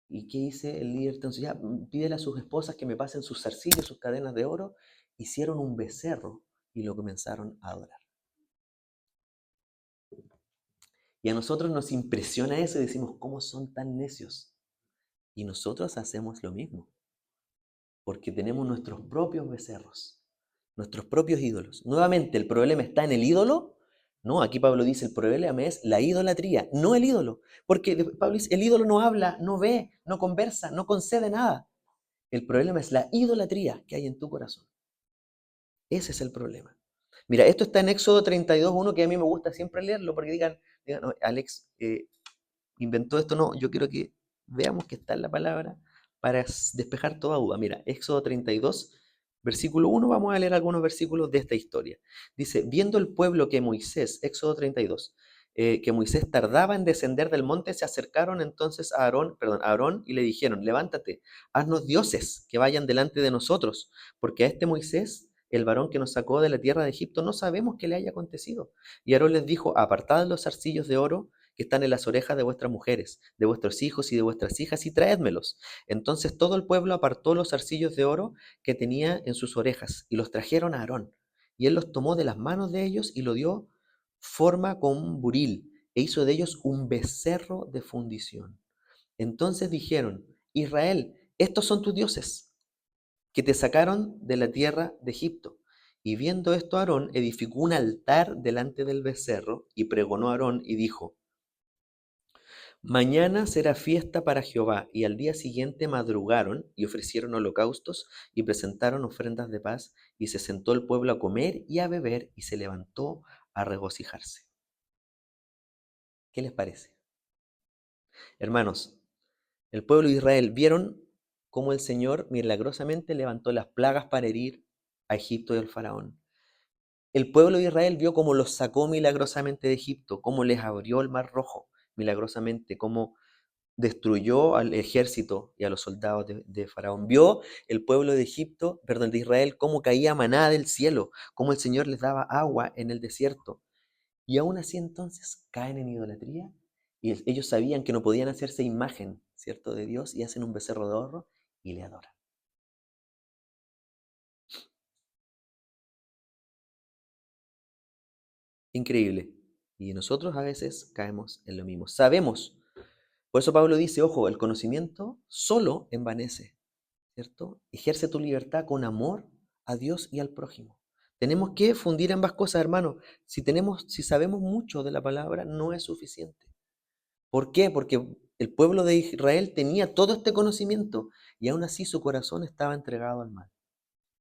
¿Y qué dice el líder? Entonces ya pídele a sus esposas que me pasen sus zarcillos, sus cadenas de oro. Hicieron un becerro y lo comenzaron a adorar. Y a nosotros nos impresiona eso y decimos, ¿cómo son tan necios? Y nosotros hacemos lo mismo, porque tenemos nuestros propios becerros, nuestros propios ídolos. Nuevamente, ¿el problema está en el ídolo? No, aquí Pablo dice, el problema es la idolatría, no el ídolo. Porque Pablo dice, el ídolo no habla, no ve, no conversa, no concede nada. El problema es la idolatría que hay en tu corazón. Ese es el problema. Mira, esto está en Éxodo 32:1, que a mí me gusta siempre leerlo, porque digan, "No, Alex inventó esto". No, yo quiero que veamos que está en la palabra para despejar toda duda. Mira, Éxodo 32, versículo 1, vamos a leer algunos versículos de esta historia. Dice, viendo el pueblo que Moisés, Éxodo 32, que Moisés tardaba en descender del monte, se acercaron entonces a Aarón y le dijeron, levántate, haznos dioses que vayan delante de nosotros, porque a este Moisés, el varón que nos sacó de la tierra de Egipto, no sabemos qué le haya acontecido. Y Aarón les dijo, apartad los zarcillos de oro que están en las orejas de vuestras mujeres, de vuestros hijos y de vuestras hijas, y traédmelos. Entonces todo el pueblo apartó los zarcillos de oro que tenía en sus orejas, y los trajeron a Aarón. Y él los tomó de las manos de ellos y lo dio forma con un buril, e hizo de ellos un becerro de fundición. Entonces dijeron, Israel, estos son tus dioses, que te sacaron de la tierra de Egipto. Y viendo esto, Aarón edificó un altar delante del becerro, y pregonó a Aarón y dijo, mañana será fiesta para Jehová. Y al día siguiente madrugaron y ofrecieron holocaustos y presentaron ofrendas de paz. Y se sentó el pueblo a comer y a beber y se levantó a regocijarse. ¿Qué les parece? Hermanos, el pueblo de Israel vieron cómo el Señor milagrosamente levantó las plagas para herir a Egipto y al faraón. El pueblo de Israel vio cómo los sacó milagrosamente de Egipto, cómo les abrió el mar rojo milagrosamente, cómo destruyó al ejército y a los soldados de Faraón. Vio el pueblo de Egipto, perdón, de Israel, cómo caía maná del cielo, cómo el Señor les daba agua en el desierto. Y aún así entonces caen en idolatría y ellos sabían que no podían hacerse imagen, ¿cierto?, de Dios, y hacen un becerro de oro y le adoran. Increíble. Y nosotros a veces caemos en lo mismo. Sabemos. Por eso Pablo dice, ojo, el conocimiento solo envanece, ¿cierto? Ejerce tu libertad con amor a Dios y al prójimo. Tenemos que fundir ambas cosas, hermano. Si sabemos mucho de la palabra, no es suficiente. ¿Por qué? Porque el pueblo de Israel tenía todo este conocimiento y aún así su corazón estaba entregado al mal.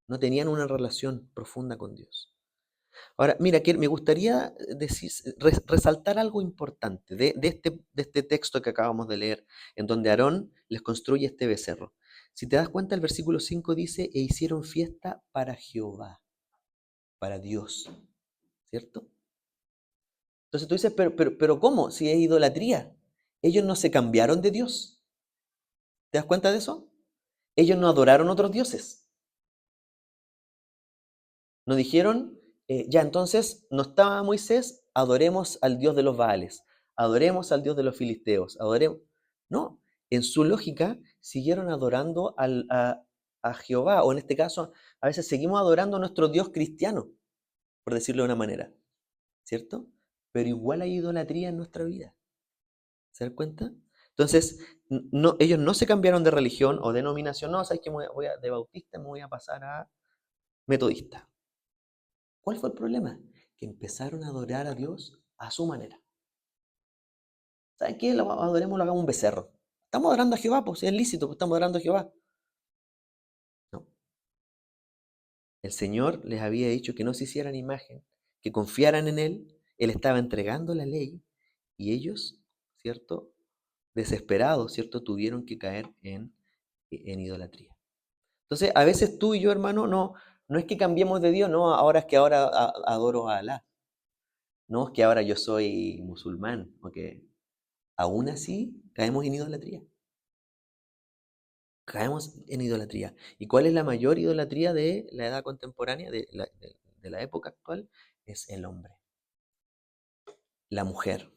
No tenían una relación profunda con Dios. Ahora, mira, que me gustaría resaltar algo importante de este texto que acabamos de leer, en donde Aarón les construye este becerro. Si te das cuenta, el versículo 5 dice, e hicieron fiesta para Jehová, para Dios, ¿cierto? Entonces tú dices, pero ¿cómo? Si es idolatría. Ellos no se cambiaron de Dios. ¿Te das cuenta de eso? Ellos no adoraron otros dioses. No dijeron, ya entonces no estaba Moisés, adoremos al Dios de los Baales, adoremos al Dios de los filisteos, adoremos. No, en su lógica siguieron adorando a Jehová, o en este caso, a veces seguimos adorando a nuestro Dios cristiano, por decirlo de una manera, ¿cierto? Pero igual hay idolatría en nuestra vida. ¿Se dan cuenta? Entonces, no, ellos no se cambiaron de religión o denominación, no, sabes que de bautista me voy a pasar a metodista. ¿Cuál fue el problema? Que empezaron a adorar a Dios a su manera. ¿Saben qué? Adoremos, lo hagamos un becerro. Estamos adorando a Jehová, pues es lícito, pues estamos adorando a Jehová. No. El Señor les había dicho que no se hicieran imagen, que confiaran en Él. Él estaba entregando la ley y ellos, ¿cierto? Desesperados, ¿cierto? Tuvieron que caer en idolatría. Entonces, a veces tú y yo, hermano, no es que cambiemos de Dios, no, ahora es que ahora adoro a Alá. No, es que ahora yo soy musulmán, o que aún así caemos en idolatría. Caemos en idolatría. ¿Y cuál es la mayor idolatría de la edad contemporánea, de la época actual? Es el hombre, la mujer.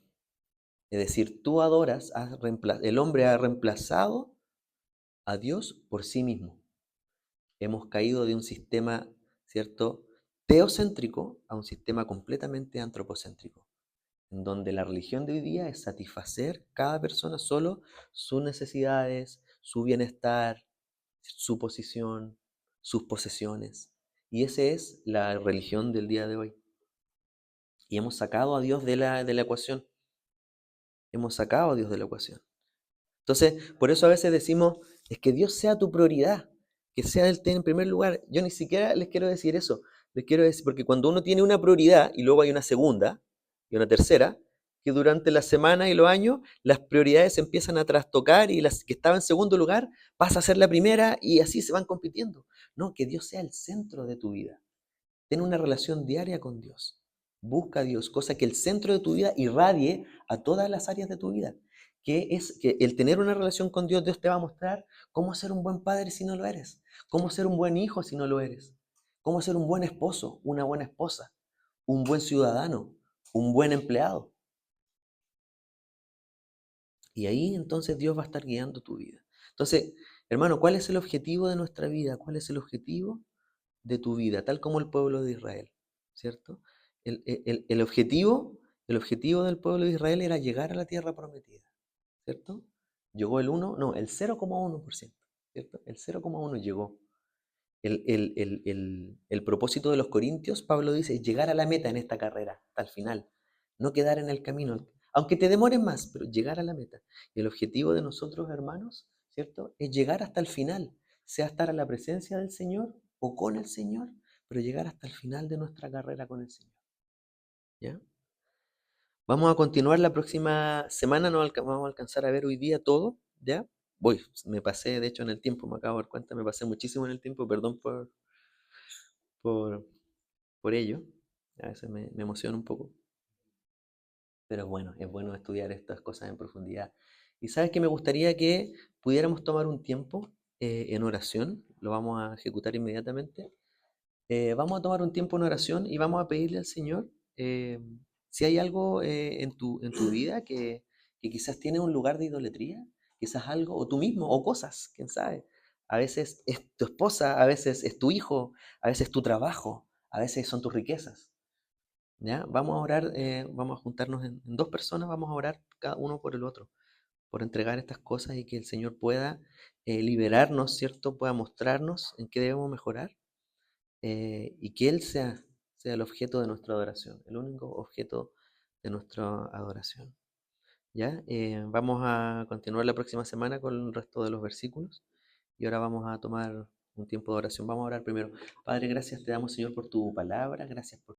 Es decir, tú adoras, el hombre ha reemplazado a Dios por sí mismo. Hemos caído de un sistema, ¿cierto?, teocéntrico a un sistema completamente antropocéntrico, en donde la religión de hoy día es satisfacer cada persona solo sus necesidades, su bienestar, su posición, sus posesiones. Y esa es la religión del día de hoy. Y hemos sacado a Dios de la ecuación. Hemos sacado a Dios de la ecuación. Entonces, por eso a veces decimos, es que Dios sea tu prioridad, que sea Él en primer lugar. Yo ni siquiera les quiero decir eso. Les quiero decir, porque cuando uno tiene una prioridad y luego hay una segunda y una tercera, que durante la semana y los años las prioridades se empiezan a trastocar y las que estaban en segundo lugar pasa a ser la primera y así se van compitiendo. No, que Dios sea el centro de tu vida. Ten una relación diaria con Dios. Busca a Dios, cosa que el centro de tu vida irradie a todas las áreas de tu vida. Que es que el tener una relación con Dios, Dios te va a mostrar cómo ser un buen padre si no lo eres, cómo ser un buen hijo si no lo eres, cómo ser un buen esposo, una buena esposa, un buen ciudadano, un buen empleado. Y ahí entonces Dios va a estar guiando tu vida. Entonces, hermano, ¿cuál es el objetivo de nuestra vida? ¿Cuál es el objetivo de tu vida? Tal como el pueblo de Israel, ¿cierto? El objetivo del pueblo de Israel era llegar a la tierra prometida, ¿cierto? Llegó el 1, no, el 0,1%, ¿cierto? El 0,1 llegó. El propósito de los corintios, Pablo dice, es llegar a la meta en esta carrera, hasta el final, no quedar en el camino, aunque te demores más, pero llegar a la meta. Y el objetivo de nosotros, hermanos, ¿cierto? Es llegar hasta el final, sea estar a la presencia del Señor o con el Señor, pero llegar hasta el final de nuestra carrera con el Señor, ¿ya? Vamos a continuar la próxima semana, no vamos a alcanzar a ver hoy día todo, ¿ya? Voy, me pasé, de hecho, en el tiempo, me acabo de dar cuenta, me pasé muchísimo en el tiempo, perdón por, por ello. A veces me emociona un poco, pero bueno, es bueno estudiar estas cosas en profundidad. Y sabes que me gustaría que pudiéramos tomar un tiempo en oración, lo vamos a ejecutar inmediatamente. Vamos a tomar un tiempo en oración y vamos a pedirle al Señor eh, si hay algo en tu vida que quizás tiene un lugar de idolatría, quizás algo, o tú mismo, o cosas, quién sabe. A veces es tu esposa, a veces es tu hijo, a veces es tu trabajo, a veces son tus riquezas. ¿Ya? Vamos a orar, vamos a juntarnos en dos personas, vamos a orar cada uno por el otro, por entregar estas cosas y que el Señor pueda liberarnos, ¿cierto? Pueda mostrarnos en qué debemos mejorar y que Él sea el objeto de nuestra adoración, el único objeto de nuestra adoración. ¿Ya? Vamos a continuar la próxima semana con el resto de los versículos y ahora vamos a tomar un tiempo de oración. Vamos a orar primero. Padre, gracias te damos, Señor, por tu palabra, gracias por